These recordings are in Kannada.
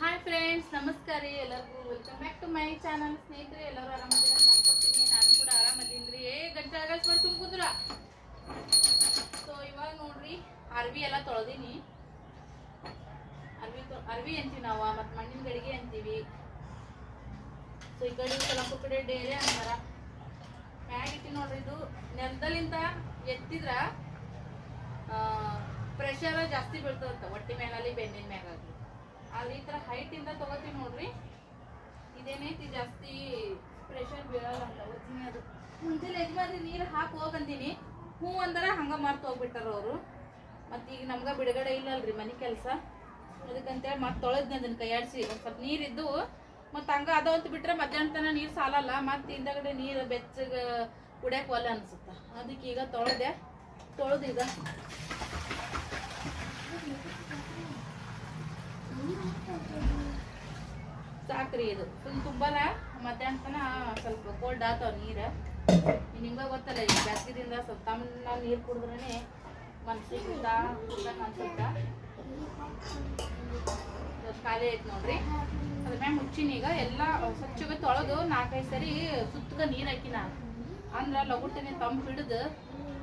ಹಾಯ್ ಫ್ರೆಂಡ್ಸ್, ನಮಸ್ಕಾರ ರೀ ಎಲ್ಲರಿಗೂ. Welcome back to my channel. ಸ್ನೇಹಿತರೆ, ಎಲ್ಲರೂ ಆರಾಮದಿರ ಅಂತ ಅನ್ಕೋತೀನಿ. ನಾನು ಕೂಡ ಆರಾಮದೀನಿ ರೀ. ಗಂಟೆ ಆಗಸ್ಟ್ ಮಾಡಿ ತುಂಬಿದ್ರ. ಸೊ ಇವಾಗ ನೋಡ್ರಿ, ಅರ್ವಿ ಎಲ್ಲ ತೊಳೆದೀನಿ. ಅರ್ವಿ ಅಂತೀವಿ ನಾವು, ಮತ್ತು ಮಣ್ಣಿನ ಗಡಿಗೆ ಅಂತೀವಿ. ಸೊ ಈ ಕಡೆ ಸ್ವಲ್ಪ ಕಡೆ ಡೇರೆ ಅಂತಾರ. ಮ್ಯಾಗಿಟ್ಟು ನೋಡ್ರಿ, ಇದು ನೆಲದಲ್ಲಿಂದ ಎತ್ತಿದ್ರ ಪ್ರೆಷರ್ ಜಾಸ್ತಿ ಬೀಳ್ತದಂತ, ಹೊಟ್ಟೆ ಮ್ಯಾಗಲಿ ಬೆನ್ನಿನ ಮ್ಯಾಗಲಿ. ಅಲ್ಲಿ ಈ ಥರ ಹೈಟಿಂದ ತೊಗೋತೀವಿ ನೋಡ್ರಿ, ಇದೇನೈತಿ ಜಾಸ್ತಿ ಪ್ರೆಷರ್ ಬೀಳಲ್ಲ ಅಂತ. ಒಜ್ಜಿನಿ ಅದು ಮುಂಚೆಲಿ ಯಜಮಾನ್ರಿ ನೀರು ಹಾಕಿ ಹೋಗಂತೀನಿ, ಹ್ಞೂ ಅಂದ್ರೆ ಹಂಗೆ ಮಾರ್ತು ಹೋಗ್ಬಿಟ್ಟಾರ ಅವರು. ಮತ್ತು ಈಗ ನಮ್ಗೆ ಬಿಡುಗಡೆ ಇಲ್ಲಲ್ರಿ ಮನೆ ಕೆಲಸ, ಅದಕ್ಕಂತೇಳಿ ಮತ್ತೆ ತೊಳೆದ್ನಿ ಅದನ್ನು ಕೈಯಾಡಿಸಿ. ಒಂದು ಸ್ವಲ್ಪ ನೀರಿದ್ದು ಮತ್ತು ಹಂಗೆ ಅದಂತ ಬಿಟ್ಟರೆ ಮಧ್ಯಾಹ್ನ ತನಕ ನೀರು ಸಾಲಲ್ಲ. ಮತ್ತು ಹಿಂದಗಡೆ ನೀರು ಬೆಚ್ಚಗೆ ಕುಡಿಯೋಕೆ ಒಲ್ಲ ಅನಿಸುತ್ತೆ. ಅದಕ್ಕೆ ಈಗ ತೊಳೆದು ಈಗ ಸಾಕ್ರಿ. ಇದು ಫುಲ್ ತುಂಬಲ್ಲ, ಮಧ್ಯಾಹ್ನ ತನಕ ಸ್ವಲ್ಪ ಕೋಲ್ಡ್ ಆತಾವ ನೀರು. ನಿಮ್ಗೆ ಗೊತ್ತಲ್ಲ, ಈಗ ಬ್ಯಾಸಿದಿಂದ ಸ್ವಲ್ಪ ತಮ್ಮ ನೀರು ಕುಡಿದ್ರೇ ಮನ್ಸಿಗೆ ಅನ್ಸುತ್ತ. ಖಾಲಿ ಐತೆ ನೋಡ್ರಿ. ಅದ್ರ ಮ್ಯಾಗ ಮುಚ್ಚಿನ ಈಗ ಎಲ್ಲ ಸ್ವಚ್ಛಗೆ ತೊಳೆದು 4-5 ಸರಿ ಸುತ್ತಗ ನೀರು ಹಾಕಿನ, ಅಂದ್ರೆ ಲಗುಟ್ಟನೆ ತಂಪು ಹಿಡಿದು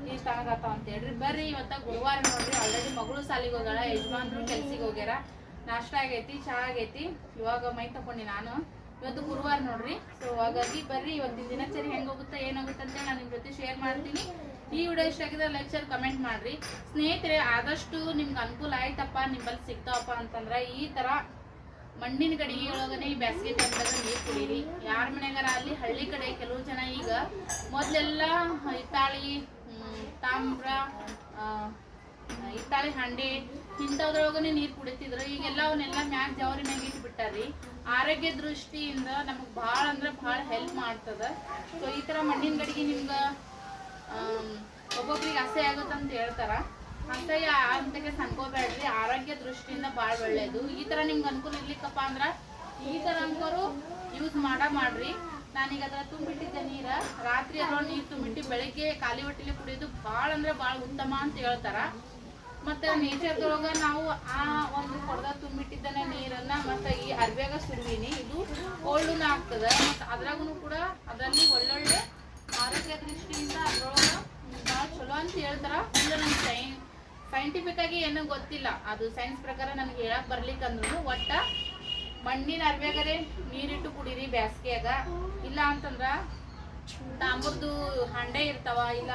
ನೀರು ತನಗಾತಾವ ಅಂತ ಹೇಳ್ರಿ. ಬರ್ರಿ, ಇವತ್ತ ಗುರುವಾರ ನೋಡ್ರಿ. ಆಲ್ರೆಡಿ ಮಗಳು ಸಾಲಿಗೆ ಹೋಗ್ಯಾಳ, ಯಜಮಾನ್ರು ಕೆಲ್ಸಿಗೆ ಹೋಗ್ಯಾರ. ನಾಷ್ಟ ಆಗೈತಿ, ಚಹಾ ಆಗೈತಿ. ಇವಾಗ ಮೈ ತಗೊಂಡಿ ನಾನು. ಇವತ್ತು ಗುರುವಾರ ನೋಡ್ರಿ. ಸೊ ಹಾಗಾಗಿ ಬರ್ರಿ, ಇವತ್ತಿನ ದಿನಚರಿ ಹೆಂಗೋಗುತ್ತೆ ಏನಾಗುತ್ತೆ ಅಂತ ನಾನು ನಿಮ್ಮ ಜೊತೆ ಶೇರ್ ಮಾಡ್ತೀನಿ. ಈ ವಿಡಿಯೋ ಇಷ್ಟ ಆಗಿದ್ರೆ ಲೈಕ್ ಶೇರ್ ಕಮೆಂಟ್ ಮಾಡ್ರಿ. ಸ್ನೇಹಿತರೆ, ಆದಷ್ಟು ನಿಮ್ಗೆ ಅನುಕೂಲ ಆಯ್ತಪ್ಪ, ನಿಮ್ಮಲ್ಲಿ ಸಿಗ್ತಾವಪ್ಪ ಅಂತಂದ್ರೆ ಈ ಥರ ಮಣ್ಣಿನ ಗಡಿಗೆ ಒಳಗನೆ ಈ ಬೇಸಿಗೆ ಟೈಮ್ದಾಗ ನೀರು ಕುಡೀರಿ. ಯಾರ ಮನೆಗಾರ ಅಲ್ಲಿ ಹಳ್ಳಿ ಕಡೆ ಕೆಲವು ಜನ ಈಗ ಮೊದಲೆಲ್ಲ ಹಿತ್ತಾಳಿ, ತಾಮ್ರ, ಹಿತ್ತಾಳಿ ಹಂಡಿ ಇಂಥದ್ರೊಳಗನೆ ನೀರು ಕುಡಿತಿದ್ರು. ಈಗೆಲ್ಲ ಅವನ್ನೆಲ್ಲ ಮ್ಯಾಗ ಜವರಿ ಮ್ಯಾಗ ಇಟ್ಬಿಟ್ಟಾರಿ. ಆರೋಗ್ಯ ದೃಷ್ಟಿಯಿಂದ ನಮಗೆ ಭಾಳ ಅಂದ್ರೆ ಭಾಳ ಹೆಲ್ಪ್ ಮಾಡ್ತದ. ಸೊ ಈ ಥರ ಮಣ್ಣಿನ ಗಡಿಗೆ ನಿಮ್ಗೆ ಒಬ್ಬೊಬ್ರಿಗೆ ಅಸಹ್ಯ ಆಗುತ್ತಂತ ಹೇಳ್ತಾರ. ಅಸಹ್ಯ ಅಂತಕ್ಕೆ ಅನ್ಕೋಬೇಡ್ರಿ, ಆರೋಗ್ಯ ದೃಷ್ಟಿಯಿಂದ ಭಾಳ ಒಳ್ಳೇದು. ಈ ಥರ ನಿಮ್ಗೆ ಅನುಕೂಲ ಇರ್ಲಿಕ್ಕಪ್ಪ ಅಂದ್ರೆ ಈ ಥರ ಅನ್ಕೋರು ಯೂಸ್ ಮಾಡ್ರಿ. ನಾನೀಗ ಅದ್ರ ತುಂಬಿಟ್ಟಿದ್ದೆ ನೀರು, ರಾತ್ರಿ ಅದ್ರೊಳಗೆ ನೀರು ತುಂಬಿಟ್ಟು ಬೆಳಗ್ಗೆ ಖಾಲಿ ಹೊಟ್ಟೆಲಿ ಕುಡಿಯೋದು ಭಾಳ ಅಂದ್ರೆ ಭಾಳ ಉತ್ತಮ ಅಂತ ಹೇಳ್ತಾರ. ಮತ್ತು ನೇಚರ್ದೊಳಗೆ ನಾವು ಆ ಒಂದು ಕೊಡದ ತುಂಬಿಟ್ಟಿದ್ದಾನೆ ನೀರನ್ನು ಮತ್ತು ಈ ಅರ್ವ್ಯಾಗ ಸುರುವಿನಿ, ಇದು ಕೋಲ್ಡೂನ ಆಗ್ತದೆ. ಮತ್ತು ಅದ್ರಾಗೂ ಕೂಡ ಅದರಲ್ಲಿ ಒಳ್ಳೊಳ್ಳೆ ಆರೋಗ್ಯ ದೃಷ್ಟಿಯಿಂದ ಅದ್ರೊಳಗೆ ಭಾಳ ಚಲೋ ಅಂತ ಹೇಳ್ತಾರ. ಇಲ್ಲ ನನಗೆ ಸೈಂಟಿಫಿಕ್ ಆಗಿ ಏನೂ ಗೊತ್ತಿಲ್ಲ, ಅದು ಸೈನ್ಸ್ ಪ್ರಕಾರ ನನಗೆ ಹೇಳಕ್ಕೆ ಬರ್ಲಿಕ್ಕಂದ್ರೂ ಒಟ್ಟ ಮಣ್ಣಿನ ಅರ್ವ್ಯಾಗರೆ ನೀರಿಟ್ಟು ಕುಡೀರಿ ಬ್ಯಾಸ್ಗೆಯಾಗ. ಇಲ್ಲ ಅಂತಂದ್ರೆ ತಾಂಬೂರ್ದು ಹಂಡೆ ಇರ್ತಾವ, ಇಲ್ಲ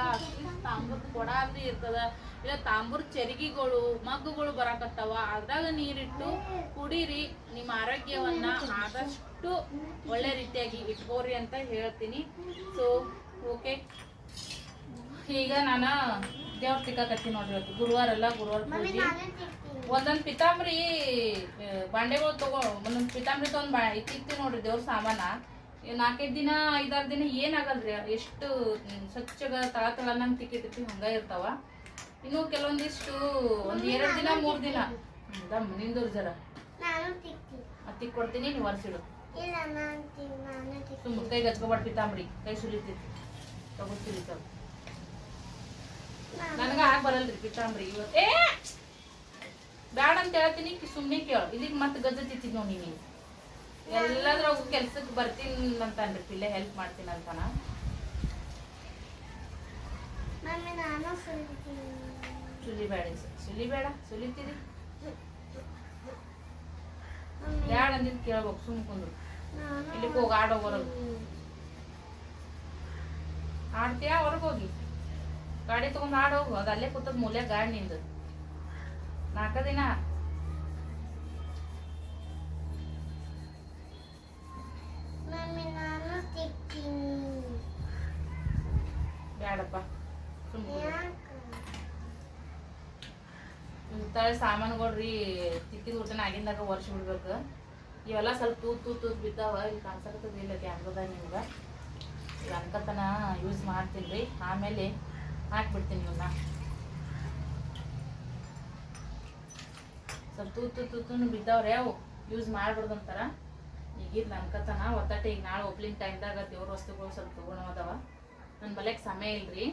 ತಾಂಬೂರ್ದು ಕೊಡ ಅದು ಇರ್ತದ, ಇಲ್ಲ ತಾಂಬೂರ್ ಚರಿಗಿಗಳು ಮಗ್ಗುಗಳು ಬರಾಕತ್ತಾವ, ಅದ್ರಾಗ ನೀರಿಟ್ಟು ಕುಡೀರಿ. ನಿಮ್ಮ ಆರೋಗ್ಯವನ್ನ ಆದಷ್ಟು ಒಳ್ಳೆ ರೀತಿಯಾಗಿ ಇಟ್ಕೋರಿ ಅಂತ ಹೇಳ್ತೀನಿ. ಸೊ ಓಕೆ, ಈಗ ನಾನು ದೇವ್ರ ತಿಕ್ಕಾಕತ್ತೀನಿ ನೋಡ್ರಿ. ಇವತ್ತು ಗುರುವಾರ ಅಲ್ಲ, ಗುರುವಾರ ಪೂಜೆ. ಒಂದೊಂದು ಪಿತಾಂಬರಿ ಬಾಂಡೆಗಳು ಒಂದೊಂದು ಪಿತಾಂಬರಿ ತೊಗೊಂಡು ಇತ್ತಿಕ್ತಿ ನೋಡ್ರಿ ದೇವ್ರ ಸಾಮಾನ. 4-5 ದಿನ 5-6 ದಿನ ಏನಾಗಲ್ರಿ, ಎಷ್ಟು ಸ್ವಚ್ಛಗ ತಳ ನಂಗೆ ತಿಕ್ಕಿರ್ತೀವಿ ಹಂಗ ಇರ್ತಾವ. ಇನ್ನು ಕೆಲವೊಂದಿಷ್ಟು 1-2 ದಿನ 3 ದಿನ ನಿಂದೂರ್ ಜರ ತಿಕ್ ಕೊಡ್ತೀನಿ, ನೀವು ಒರೆಸಿಡು. ಸುಮ್ಮ ಕೈಗೆ ಹಚ್ಕೊಬಾರ್ದು, ಪಿತಾಂಬರಿ ಕೈ ಸುಲಿತೈತಿ, ತಗೋತಿರ್ತಾವ. ನನಗ ಆಗ ಬರಲ್ರಿ ಪಿತಾಂಬರಿ. ಇವತ್ತೇ ಬ್ಯಾಡ ಅಂತ ಹೇಳ್ತೀನಿ, ಸುಮ್ಮನೆ ಕೇಳು. ಇಲ್ಲಿಗೆ ಮತ್ತೆ ಗಜ್ಜತಿತ್ತಿದ್ ನೋಡಿ, ನೀನು ಎಲ್ಲದ್ರಾಗ ಕೆಲ್ಸಕ್ಕೆ ಬರ್ತೀನಿ ಅಂತನ್ರಿ, ಇಲ್ಲೇ ಹೆಲ್ಪ್ ಮಾಡ್ತೀನಿ ಅಂತಾನ. ಸುಲಿಬೇಡ ಸುಲಿತೀರಿ ಬ್ಯಾಡ ಅಂದಿದ್ ಕೇಳ್ಬೇಕು. ಸುಮ್ ಕುಂದ್ರು, ಇಲ್ಲಿಗೆ ಹೋಗಿ ಆಡೋ ಹೊರಗೆ ಆಡ್ತೀಯಾ, ಹೊರಗೆ ಹೋಗಿ ಗಾಡಿ ತಗೊಂಡ್ ಆಡೋಗು. ಅದು ಅಲ್ಲೇ ಕೂತದ ಮೂಲೆ ಗಾಡಿ ನಿಂದು. 4 ದಿನ ಬ್ಯಾಡಪ್ಪ, ಸುಮ್ಮನೆ ಸಾಮಾನುಗಳ್ರಿ ತಿಕ್ಕಿದ ಊಟನ ಆಗಿಂದಾಗ ವರ್ಷ ಬಿಡ್ಬೇಕು. ಇವೆಲ್ಲ ಸ್ವಲ್ಪ ತೂತ್ ಬಿದ್ದಾವ, ಇಲ್ಲಿ ಕಾಣಿಸಕತ್ತದ ಇಲ್ಲ ಕ್ಯಾಮ್ರದ ನಿಮ್ಗೆ. ಈಗ ಅನ್ಕತನ ಯೂಸ್ ಮಾಡ್ತೀನಿ ರೀ, ಆಮೇಲೆ ಹಾಕ್ಬಿಡ್ತೀನಿ ಇವನ್ನ. ಸ್ವಲ್ಪ ತೂತು ಬಿದ್ದಾವ್ರೆ, ಅವು ಯೂಸ್ ಮಾಡ್ಬಿಡ್ದು ಅಂತಾರ. ಈಗಿದ್ದು ಅನ್ಕತನ ಒತ್ತಟ್ಟೆ. ಈಗ ನಾಳೆ ಓಪ್ಲಿಂಗ್ ಟೈಮ್ದಾಗ ದೇವ್ರ ವಸ್ತುಗಳು ಸ್ವಲ್ಪ ತಗೊಳೋದವ. ನನ್ನ ಬಲೆಗೆ ಸಮಯ ಇಲ್ರಿ.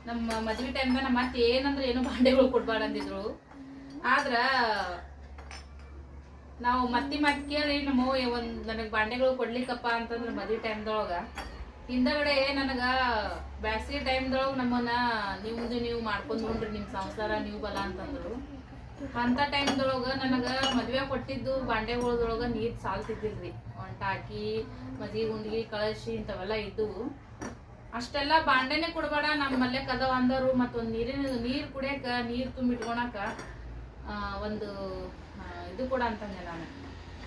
ನಮ್ಮ ಮದ್ವೆ ಟೈಮ್ದಾಗ ನಮ್ಮ ಮತ್ತೆ ಏನಂದ್ರೆ ಏನು ಬಾಂಡೆಗಳು ಕೊಡ್ಬಾರ್ದು ಅಂದಿದ್ರು. ಆದ್ರ ನಾವು ಮತ್ತೆ ಕೇಳಿ ನಮ್ಮವ್ವ ಒಂದು ನನಗೆ ಬಾಂಡೆಗಳು ಕೊಡ್ಲಿಕ್ಕಪ್ಪ ಅಂತಂದ್ರೆ ಮದುವೆ ಟೈಮ್ದೊಳಗೆ ಹಿಂದಗಡೆ ನನಗೆ ಬ್ಯಾಸಿಗೆ ಟೈಮ್ದೊಳಗೆ ನಮ್ಮನ್ನ ನೀವು ಮಾಡ್ಕೊಂಡು ನೋಡ್ರಿ ನಿಮ್ಮ ಸಂಸಾರ ನೀವು ಬಲ ಅಂತಂದ್ರು. ಅಂಥ ಟೈಮ್ದೊಳಗೆ ನನಗೆ ಮದುವೆ ಕೊಟ್ಟಿದ್ದು ಬಾಂಡೆಗಳದೊಳಗೆ ನೀರು ಸಾಲ್ತಿದ್ದಿಲ್ರಿ. ಒಂಟಾಕಿ ಮಜ್ಜಿಗೆ ಗುಂಡಿಗೆ ಕಳಶಿ ಇಂಥವೆಲ್ಲ ಇದ್ದವು. ಅಷ್ಟೆಲ್ಲ ಬಾಂಡೆನೇ ಕೊಡಬೇಡ ನಮ್ಮಲ್ಲೇ ಕದವ ಅಂದರು. ಮತ್ತೊಂದು ನೀರು ಕುಡಿಯಕ್ಕೆ ನೀರು ತುಂಬಿಟ್ಕೊಳಕ ಒಂದು ಇದು ಕೂಡ ಅಂತಂದೆ ನಾನು.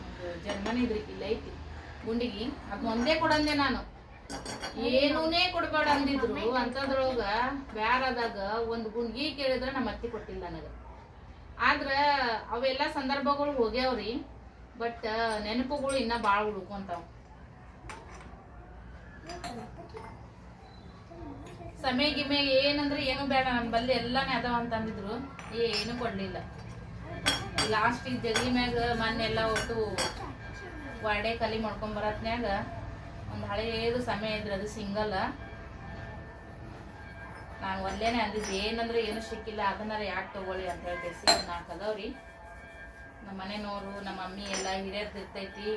ಒಂದು ಜರ್ಮನಿ ಇದ್ರಿ ಇಲ್ಲ ಐತಿ ಗುಂಡಿಗೆ, ಅದು ಒಂದೇ ಕೊಡಂದೆ ನಾನು. ಏನೂನೇ ಕೊಡಬೇಡ ಅಂದಿದ್ರು. ಅಂಥದ್ರೊಳಗ ಬ್ಯಾರದಾಗ ಒಂದು ಗುಂಡಿಗೆ ಕೇಳಿದ್ರೆ ನಮ್ಮ ಅತ್ತಿ ಕೊಟ್ಟಿಲ್ಲ ನನಗೆ. ಆದ್ರೆ ಅವೆಲ್ಲ ಸಂದರ್ಭಗಳು ಹೋಗ್ಯಾವ್ರಿ. ಬಟ್ ನೆನಪುಗಳು ಇನ್ನ ಭಾಳ ಉಳ್ಕೊಂತಾವ. ಸಮಯ ಗಿಮೆ ಏನಂದ್ರೆ ಏನು ಬೇಡ ನಮ್ಮ ಬಲ್ಲಿ ಎಲ್ಲಾನೇ ಅದಾವ ಅಂತ ಅಂದಿದ್ರು. ಏನು ಕೊಡ್ಲಿಲ್ಲ. ಲಾಸ್ಟ್ ಈ ಜಗಿ ಮ್ಯಾಗ ಮೊನ್ನೆಲ್ಲ ಒಟ್ಟು ವಾಡೆ ಕಲಿ ಮಾಡ್ಕೊಂಡ್ ಬರತ್ನ್ಯಾಗ ಒಂದು ಹಳೇದು ಸಮಯ ಇದ್ರೆ ಅದು ಸಿಂಗಲ್. ನಾನು ಒಲ್ಲೇನೆ ಅಂದಿದ್ದೆ ಏನಂದ್ರೆ ಏನು ಸಿಕ್ಕಿಲ್ಲ ಅದನ್ನಾರ ಯಾಕೆ ತಗೊಳ್ಳಿ ಅಂತ ಹೇಳ್ತೇಸಿ. 4 ಅದಾವ್ರಿ. ನಮ್ಮ ಮನೆನವರು ನಮ್ಮ ಮಮ್ಮಿ ಎಲ್ಲ ಹಿರಿಯರ್ದು ಇರ್ತೈತಿ.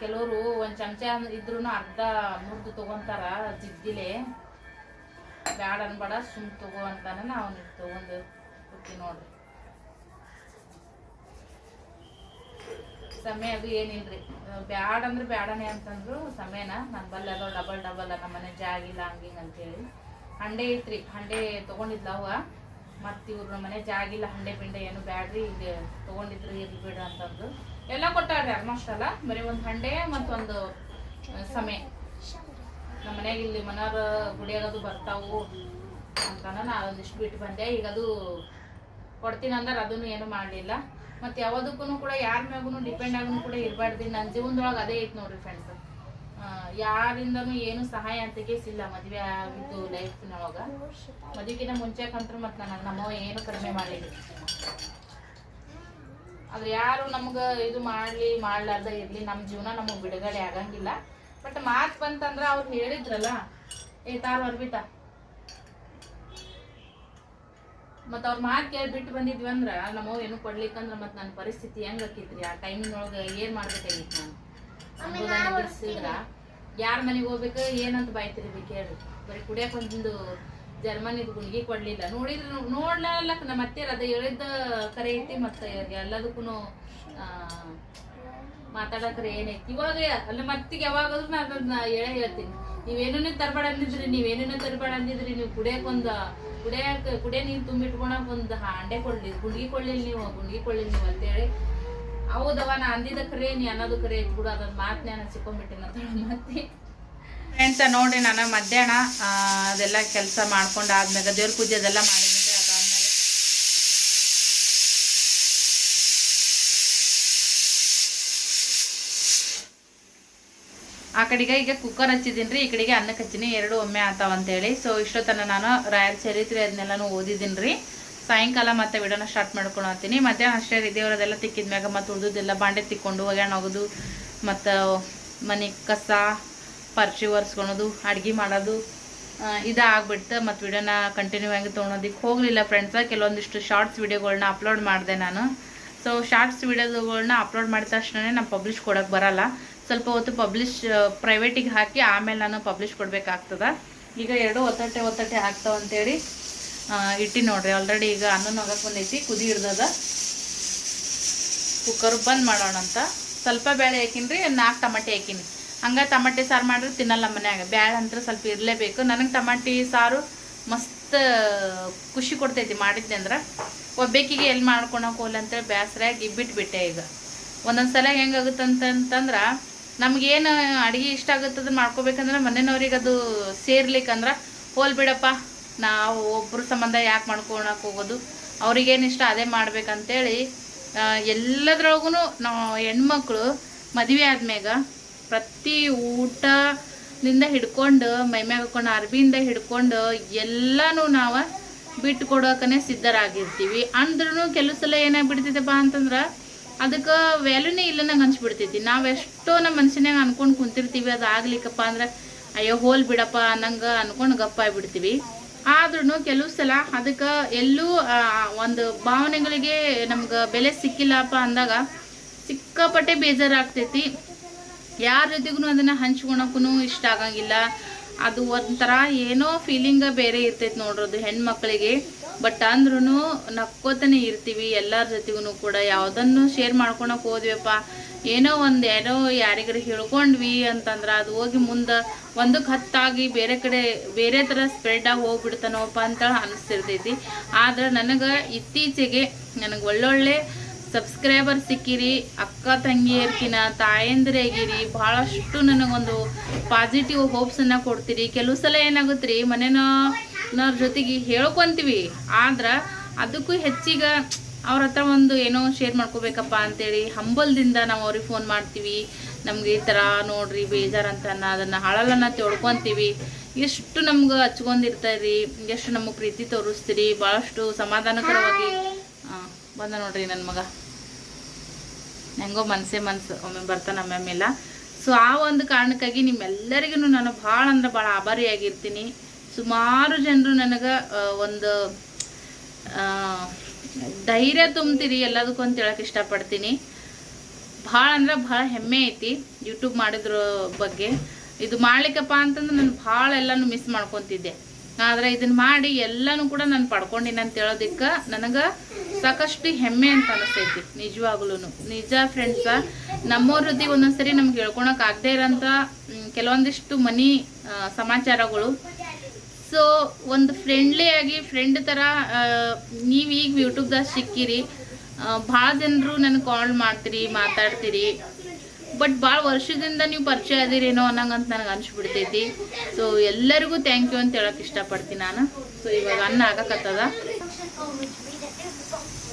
ಕೆಲವರು ಒಂದು ಚಮಚ ಇದ್ರು ಅರ್ಧ ಮುರಿದು ತಗೊಂತಾರ ಜಿದ್ದಿಲೆ. ಬ್ಯಾಡ ಅನ್ಬೇಡ ಸುಮ್ ತಗೋ ಅಂತಾನ ನಾವು ತಗೊಂಡು ಕೊಡ್ತೀವಿ ನೋಡ್ರಿ. ಸಮಯ ಅದು ಏನಿಲ್ರಿ. ಬ್ಯಾಡ ಅಂದ್ರೆ ಬ್ಯಾಡನೆ ಅಂತಂದ್ರು ಸಮಯನ. ನನ್ನ ಬಲ್ಲ ಅದೋ ಡಬಲ್ ನಮ್ಮ ಮನೆ ಜಾಗಿಲ್ಲ ಹಂಗಿಂಗ್ ಅಂತೇಳಿ ಹಂಡೆ ಐತ್ರಿ. ಹಂಡೆ ತಗೊಂಡಿದ್ಲ ಅವ. ಮತ್ತು ಇವ್ರು ನಮ್ಮ ಮನೆ ಜಾಗಿಲ್ಲ ಹಂಡೆ ಪಿಂಡೆ ಏನು ಬ್ಯಾಡ್ರಿ ಇಲ್ಲಿ ತಗೊಂಡಿದ್ರು ಇರ್ಲಿ ಬಿಡ್ರಿ ಅಂತಂದ್ರು. ಎಲ್ಲ ಕೊಟ್ಟಾಡ್ರಿ ಆಲ್ಮೋಸ್ಟ್ ಅಲ್ಲ. ಬರೀ ಒಂದು ಹಂಡೆ ಮತ್ತೊಂದು ಸಮಯ. ನಮ್ಮ ಮನೆಯಾಗ ಇಲ್ಲಿ ಮನಾರ ಗುಡಿಯಾಗದು ಬರ್ತಾವು ಅಂತಾನ ನಾ ಒಂದಿಷ್ಟು ಬಿಟ್ಟು ಬಂದೆ. ಈಗ ಅದು ಕೊಡ್ತೀನಿ ಅಂದ್ರೆ ಅದನ್ನು ಏನು ಮಾಡಲಿಲ್ಲ. ಮತ್ತು ಯಾವುದಕ್ಕೂ ಕೂಡ ಯಾರ ಮ್ಯಾಗೂ ಡಿಪೆಂಡ್ ಆಗೂ ಕೂಡ ಇರಬಾರ್ದು. ನನ್ನ ಜೀವನದೊಳಗೆ ಅದೇ ಐತೆ ನೋಡ್ರಿ ಫ್ರೆಂಡ್ಸ್. ಯಾರಿಂದನೂ ಏನು ಸಹಾಯ ಅಂತಿಲ್ಲ ಮದುವೆ ಆಗಿದ್ದು ಲೈಫ್ನೊಳಗೆ. ಮದುವೆಗಿನ ಮುಂಚೆಕಂತ್ರ ಮತ್ತು ನನಗೆ ನಮ್ಮವ್ವ ಏನು ಕಡಿಮೆ ಮಾಡಿದ್ರಿ. ಆದ್ರೆ ಯಾರು ನಮ್ಗೆ ಇದು ಮಾಡ್ಲಾರ್ದ ಇರಲಿ ನಮ್ಮ ಜೀವನ ನಮಗೆ ಬಿಡುಗಡೆ ಆಗಂಗಿಲ್ಲ. ಬಟ್ ಮಾತು ಬಂತಂದ್ರೆ ಅವ್ರು ಹೇಳಿದ್ರಲ್ಲ ತಾರು ಅರ್ಬಿತಾ ಮತ್ತು ಅವ್ರ ಮಾತು ಕೇಳಿ ಬಿಟ್ಟು ಬಂದಿದ್ವಿ ಅಂದ್ರೆ ನಮ್ಮವ್ವ ಏನು ಕೊಡ್ಲಿಕ್ಕಂದ್ರೆ ಮತ್ತು ನನ್ನ ಪರಿಸ್ಥಿತಿ ಹೆಂಗೆ ಆಕಿತ್ರಿ. ಆ ಟೈಮಿನೊಳಗೆ ಏನು ಮಾಡ್ಬೇಕಾಗಿತ್ತು ನಾನು. ಸಂಬೋಧನೆ ಬಿಡಿಸಿದ್ರ ಯಾರ ಮನೆಗೆ ಹೋಗ್ಬೇಕು ಏನಂತ ಬಾಯ್ತಿರ್ಬೇಕು ಹೇಳ್ರಿ. ಬರೀ ಕುಡಿಯಕ್ಕೆ ಒಂದು ಜರ್ಮನಿದು ಗುಂಡಿಗೆ ಕೊಡ್ಲಿಲ್ಲ. ನೋಡ್ಲಕ್ಕ ನಮ್ಮ ಅತ್ತೆಯರ್ ಅದ ಹೇಳಿದ್ದ ಕರೆ ಐತಿ. ಮತ್ತು ಎಲ್ಲದಕ್ಕೂ ಮಾತಾಡಕ್ರೆ ಏನೈತಿ ಇವಾಗ ಅಲ್ಲ. ಮತ್ತಿಗೆ ಯಾವಾಗಾದ್ರೂ ನಾನು ಅದನ್ನ ಹೇಳ್ತೀನಿ. ನೀವೇನೇ ತರಬೇಡ ಅಂದಿದ್ರಿ ನೀವು ಕುಡಿಯ ನೀರು ತುಂಬಿಟ್ಕೊಳಕ್ ಒಂದು ಹಂಡೆ ಕೊಡ್ಲಿ ಗುಂಡಿಗೆ ಕೊಡ್ಲಿಲ್ಲ ನೀವು ಅಂತೇಳಿ. ಹೌದವ ನಾ ಅಂದಿದ್ದ ಕರೆ ನೀ ಅನ್ನೋದು ಕರೆ ಐತಿ ಬಿಡು. ಅದೊಂದು ಮಾತನ್ನ ನಾನು ಸಿಕ್ಕೊಂಡ್ಬಿಟ್ಟಿನ ಅಂತ ಮತ್ತೆ ಫ್ರೆಂಡ್ಸ ನೋಡ್ರಿ. ನಾನು ಮಧ್ಯಾಹ್ನ ಅದೆಲ್ಲ ಕೆಲಸ ಮಾಡ್ಕೊಂಡು ಆದ್ಮೇಲೆ ದೇವ್ರ ಪೂಜೆ ಅದೆಲ್ಲ ಮಾಡಿದ್ರಿ. ಅದಾದ್ಮೇಲೆ ಆ ಕಡೆಗೆ ಈಗ ಕುಕ್ಕರ್ ಹಚ್ಚಿದ್ದೀನಿ. ಈ ಕಡೆಗೆ ಅನ್ನಕ್ಕೆ ಹಚ್ಚಿನಿ. 2 ಒಮ್ಮೆ ಆತಾವ ಅಂತೇಳಿ. ಸೊ ಇಷ್ಟೊತ್ತನ ನಾನು ರಾಯರ ಚರಿತ್ರೆ ಅದನ್ನೆಲ್ಲನೂ ಓದಿದ್ದೀನಿ ರೀ. ಸಾಯಂಕಾಲ ಮತ್ತೆ ವಿಡಿಯೋನ ಸ್ಟಾರ್ಟ್ ಮಾಡ್ಕೊಳತ್ತೀನಿ. ಮಧ್ಯಾಹ್ನ ಅಷ್ಟೇ ರೀ ದೇವರದೆಲ್ಲ ತಿಕ್ಕಿದ್ಮ್ಯಾಗ ಮತ್ತು ಉಳಿದೆಲ್ಲ ಬಾಂಡೆ ತಿಕ್ಕೊಂಡು ಒಗ್ಯಾಣ ಹೋಗೋದು ಮತ್ತು ಮನೆ ಕಸ ಪರ್ಚಿ ಒರೆಸ್ಕೊಳೋದು ಅಡ್ಗೆ ಮಾಡೋದು ಇದಾಗ್ಬಿಡ್ತು. ಮತ್ತು ವಿಡಿಯೋನ ಕಂಟಿನ್ಯೂ ಆಗಿ ತೊಗೊಳೋದಕ್ಕೆ ಹೋಗಲಿಲ್ಲ ಫ್ರೆಂಡ್ಸ. ಕೆಲವೊಂದಿಷ್ಟು ಶಾರ್ಟ್ಸ್ ವಿಡಿಯೋಗಳನ್ನ ಅಪ್ಲೋಡ್ ಮಾಡಿದೆ ನಾನು. ಸೊ ಶಾರ್ಟ್ಸ್ ವಿಡಿಯೋಗಳನ್ನ ಅಪ್ಲೋಡ್ ಮಾಡಿದ ತಕ್ಷಣ ನಾನು ಪಬ್ಲಿಷ್ ಕೊಡೋಕ್ಕೆ ಬರಲ್ಲ. ಸ್ವಲ್ಪ ಹೊತ್ತು ಪ್ರೈವೇಟಿಗೆ ಹಾಕಿ ಆಮೇಲೆ ನಾನು ಪಬ್ಲಿಷ್ ಕೊಡಬೇಕಾಗ್ತದೆ. ಈಗ 2 ಒತ್ತಟ್ಟೆ ಆಗ್ತಾವಂತೇಳಿ ಇಟ್ಟಿ ನೋಡ್ರಿ. ಆಲ್ರೆಡಿ ಈಗ ಅನ್ನನ ಹೋಗಕ್ಕೆ ಬಂದೈತಿ. ಕುದಿ ಹಿಡ್ದದ. ಕುಕ್ಕರ್ ಬಂದ್ ಮಾಡೋಣ ಅಂತ ಸ್ವಲ್ಪ ಬೇಳೆ ಹಾಕಿನ್ರಿ. 4 ಟಮಾಟೆ ಹಾಕಿನಿ. ಹಂಗೆ ಟಮಾಟೆ ಸಾರು ಮಾಡಿದ್ರೆ ತಿನ್ನಲ್ಲ ಮನ್ಯಾಗ. ಬ್ಯಾಳೆ ಅಂತ ಸ್ವಲ್ಪ ಇರಲೇಬೇಕು. ನನಗೆ ಟಮಾಟಿ ಸಾರು ಮಸ್ತ್ ಖುಷಿ ಕೊಡ್ತೈತಿ ಮಾಡಿದ್ದೆ ಅಂದ್ರೆ. ಒಬ್ಬೇಕಿಗೆ ಎಲ್ಲಿ ಮಾಡ್ಕೊಳಕ್ಕೆ ಹೋಗಲ್ಲ ಅಂತೇಳಿ ಬೇಸರಾಗಿ ಬಿಟ್ಬಿಟ್ಟೆ. ಈಗ ಒಂದೊಂದು ಸಲ ಹೆಂಗಾಗುತ್ತಂತಂದ್ರೆ ನಮಗೇನು ಅಡುಗೆ ಇಷ್ಟ ಆಗುತ್ತದನ್ನ ಮಾಡ್ಕೋಬೇಕಂದ್ರೆ ಮನೆಯವ್ರಿಗೆ ಅದು ಸೇರ್ಲಿಕ್ಕಂದ್ರೆ ಹೋಲ್ ಬಿಡಪ್ಪ ನಾವು ಒಬ್ಬರು ಸಂಬಂಧ ಯಾಕೆ ಮಾಡ್ಕೊಳಕ್ಕೆ ಹೋಗೋದು, ಅವ್ರಿಗೇನು ಇಷ್ಟ ಅದೇ ಮಾಡ್ಬೇಕಂತೇಳಿ ಎಲ್ಲದ್ರೊಳಗೂ ನಾವು ಹೆಣ್ಮಕ್ಳು ಮದುವೆ ಆದ್ಮ್ಯಾಗ ಪ್ರತಿ ಊಟದಿಂದ ಹಿಡ್ಕೊಂಡು ಮೈಮ್ಯಾಗ ಹಾಕೊಂಡು ಅರ್ಬಿಯಿಂದ ಹಿಡ್ಕೊಂಡು ಎಲ್ಲನೂ ನಾವು ಬಿಟ್ಟು ಕೊಡೋಕನೇ ಸಿದ್ಧರಾಗಿರ್ತೀವಿ. ಅಂದ್ರೂ ಕೆಲವು ಸಲ ಏನಾಗ್ಬಿಡ್ತೈತಪ್ಪ ಅಂತಂದ್ರೆ ಅದಕ್ಕೆ ವ್ಯಾಲ್ಯೂನೇ ಇಲ್ಲ ನಂಗೆ ಅನ್ಸ್ಬಿಡ್ತೈತಿ. ನಾವು ಎಷ್ಟೋ ನಮ್ಮ ಮನ್ಸಿನಾಗ ಅನ್ಕೊಂಡು ಕುಂತಿರ್ತೀವಿ ಅದು ಆಗ್ಲಿಕ್ಕಪ್ಪ ಅಂದ್ರೆ ಅಯ್ಯೋ ಹೋಲ್ ಬಿಡಪ್ಪ ಅನ್ನಂಗೆ ಅನ್ಕೊಂಡು ಗಪ್ಪ ಆಗಿಬಿಡ್ತೀವಿ. ಆದ್ರೂ ಕೆಲವು ಸಲ ಅದಕ್ಕೆ ಎಲ್ಲೂ ಒಂದು ಭಾವನೆಗಳಿಗೆ ನಮ್ಗೆ ಬೆಲೆ ಸಿಕ್ಕಿಲ್ಲಪ್ಪ ಅಂದಾಗ ಸಿಕ್ಕಾಪಟ್ಟೆ ಬೇಜಾರಾಗ್ತೈತಿ. ಯಾರ ಜೊತೆಗೂ ಅದನ್ನು ಹಂಚ್ಕೊಳಕ್ಕೂ ಇಷ್ಟ ಆಗಂಗಿಲ್ಲ. ಅದು ಒಂಥರ ಏನೋ ಫೀಲಿಂಗ ಬೇರೆ ಇರ್ತೈತಿ ನೋಡ್ರದು ಹೆಣ್ಮಕ್ಳಿಗೆ. ಬಟ್ ಅಂದ್ರೂ ನಕ್ಕೋತಾನೆ ಇರ್ತೀವಿ ಎಲ್ಲರ ಜೊತೆಗೂ ಕೂಡ. ಯಾವುದನ್ನು ಶೇರ್ ಮಾಡ್ಕೊಳಕ್ಕೆ ಹೋದ್ವಿಯಪ್ಪ ಏನೋ ಯಾರಿಗಾರು ಹೇಳ್ಕೊಂಡ್ವಿ ಅಂತಂದ್ರೆ ಅದು ಹೋಗಿ ಮುಂದೆ ಒಂದಕ್ಕೆ ಹತ್ತಾಗಿ ಬೇರೆ ಥರ ಸ್ಪ್ರೆಡ್ ಆಗಿ ಹೋಗ್ಬಿಡ್ತಾನೋಪ್ಪ ಅಂತ ಅನಿಸ್ತಿರ್ತೈತಿ. ಆದ್ರೆ ನನಗೆ ಇತ್ತೀಚೆಗೆ ನನಗೆ ಒಳ್ಳೊಳ್ಳೆ ಸಬ್ಸ್ಕ್ರೈಬರ್ ಸಿಕ್ಕಿರಿ, ಅಕ್ಕ ತಂಗಿಯರ್ಕಿನ ತಾಯಂದಿರಾಗಿರಿ, ಭಾಳಷ್ಟು ನನಗೊಂದು ಪಾಸಿಟಿವ್ ಹೋಪ್ಸನ್ನು ಕೊಡ್ತೀರಿ. ಕೆಲವು ಸಲ ಏನಾಗುತ್ತೆ ರೀ ಮನೆಯವ್ರ ಜೊತೆಗೆ ಹೇಳ್ಕೊತೀವಿ, ಆದ್ರೆ ಅದಕ್ಕೂ ಹೆಚ್ಚಿಗೆ ಅವ್ರ ಹತ್ರ ಒಂದು ಏನೋ ಶೇರ್ ಮಾಡ್ಕೋಬೇಕಪ್ಪ ಅಂತೇಳಿ ಹಂಬಲ್ದಿಂದ ನಾವು ಅವ್ರಿಗೆ ಫೋನ್ ಮಾಡ್ತೀವಿ. ನಮ್ಗೆ ಈ ಥರ ನೋಡ್ರಿ ಬೇಜಾರಂತ ಅದನ್ನು ಹಾಳಲ್ಲನ್ನ ತಿಳ್ಕೊತೀವಿ. ಎಷ್ಟು ನಮ್ಗೆ ಹಚ್ಕೊಂಡಿರ್ತಾರ್ರಿ, ಎಷ್ಟು ನಮಗೆ ಪ್ರೀತಿ ತೋರಿಸ್ತೀರಿ, ಭಾಳಷ್ಟು ಸಮಾಧಾನಕರವಾಗಿ. ಬಂದ ನೋಡ್ರಿ ನನ್ನ ಮಗ, ಹೆಂಗೋ ಮನಸ್ಸು ಒಮ್ಮೆ ಬರ್ತಾನೆ ಒಮ್ಮೆಲ್ಲ. ಸೊ ಆ ಒಂದು ಕಾರಣಕ್ಕಾಗಿ ನಿಮ್ಮೆಲ್ಲರಿಗೂ ನಾನು ಭಾಳ ಅಂದ್ರೆ ಭಾಳ ಆಭಾರಿಯಾಗಿರ್ತೀನಿ. ಸುಮಾರು ಜನರು ನನಗೆ ಒಂದು ಧೈರ್ಯ ತುಂಬ್ತೀರಿ ಎಲ್ಲದಕ್ಕೂ ಅಂತ ಹೇಳಕ್ಕೆ ಇಷ್ಟಪಡ್ತೀನಿ. ಭಾಳ ಅಂದ್ರೆ ಭಾಳ ಹೆಮ್ಮೆ ಐತಿ ಯೂಟ್ಯೂಬ್ ಮಾಡಿದ್ರ ಬಗ್ಗೆ. ಇದು ಮಾಡ್ಲಿಕ್ಕಪ್ಪ ಅಂತಂದ್ರೆ ನಾನು ಭಾಳ ಎಲ್ಲನೂ ಮಿಸ್ ಮಾಡ್ಕೊತಿದ್ದೆ. ಆದರೆ ಇದನ್ನು ಮಾಡಿ ಎಲ್ಲನೂ ಕೂಡ ನಾನು ಪಡ್ಕೊಂಡಿನಿ ಅಂತ ಹೇಳೋದಕ್ಕೆ ನನಗೆ ಸಾಕಷ್ಟು ಹೆಮ್ಮೆ ಅಂತ ಅನಿಸ್ತೈತಿ ನಿಜವಾಗ್ಲೂ. ನಿಜ ಫ್ರೆಂಡ್ಸ, ನಮ್ಮವ್ರ ಜೊತೆಗೆ ಒಂದೊಂದ್ಸರಿ ನಮ್ಗೆ ಹೇಳ್ಕೊಳಕ್ಕೆ ಆಗದೆ ಇರೋಂಥ ಕೆಲವೊಂದಿಷ್ಟು ಮನಿ ಸಮಾಚಾರಗಳು. ಸೊ ಒಂದು ಫ್ರೆಂಡ್ ಥರ ನೀವು ಈಗ ಯೂಟ್ಯೂಬ್ದಾಗ ಸಿಕ್ಕಿರಿ. ಭಾಳ ಜನರು ನನಗೆ ಕಾಲ್ ಮಾಡ್ತೀರಿ, ಮಾತಾಡ್ತೀರಿ. ಬಟ್ ಭಾಳ ವರ್ಷದಿಂದ ನೀವು ಪರಿಚಯ ಅದಿರೇನೋ ಅನ್ನಂಗಂತ ನನಗೆ ಅನಿಸ್ಬಿಡ್ತೈತಿ. ಸೊ ಎಲ್ಲರಿಗೂ ಥ್ಯಾಂಕ್ ಯು ಅಂತ ಹೇಳಕ್ಕೆ ಇಷ್ಟಪಡ್ತೀನಿ ನಾನು. ಸೊ ಇವಾಗ ಅನ್ನ ಆಗಕತ್ತದ.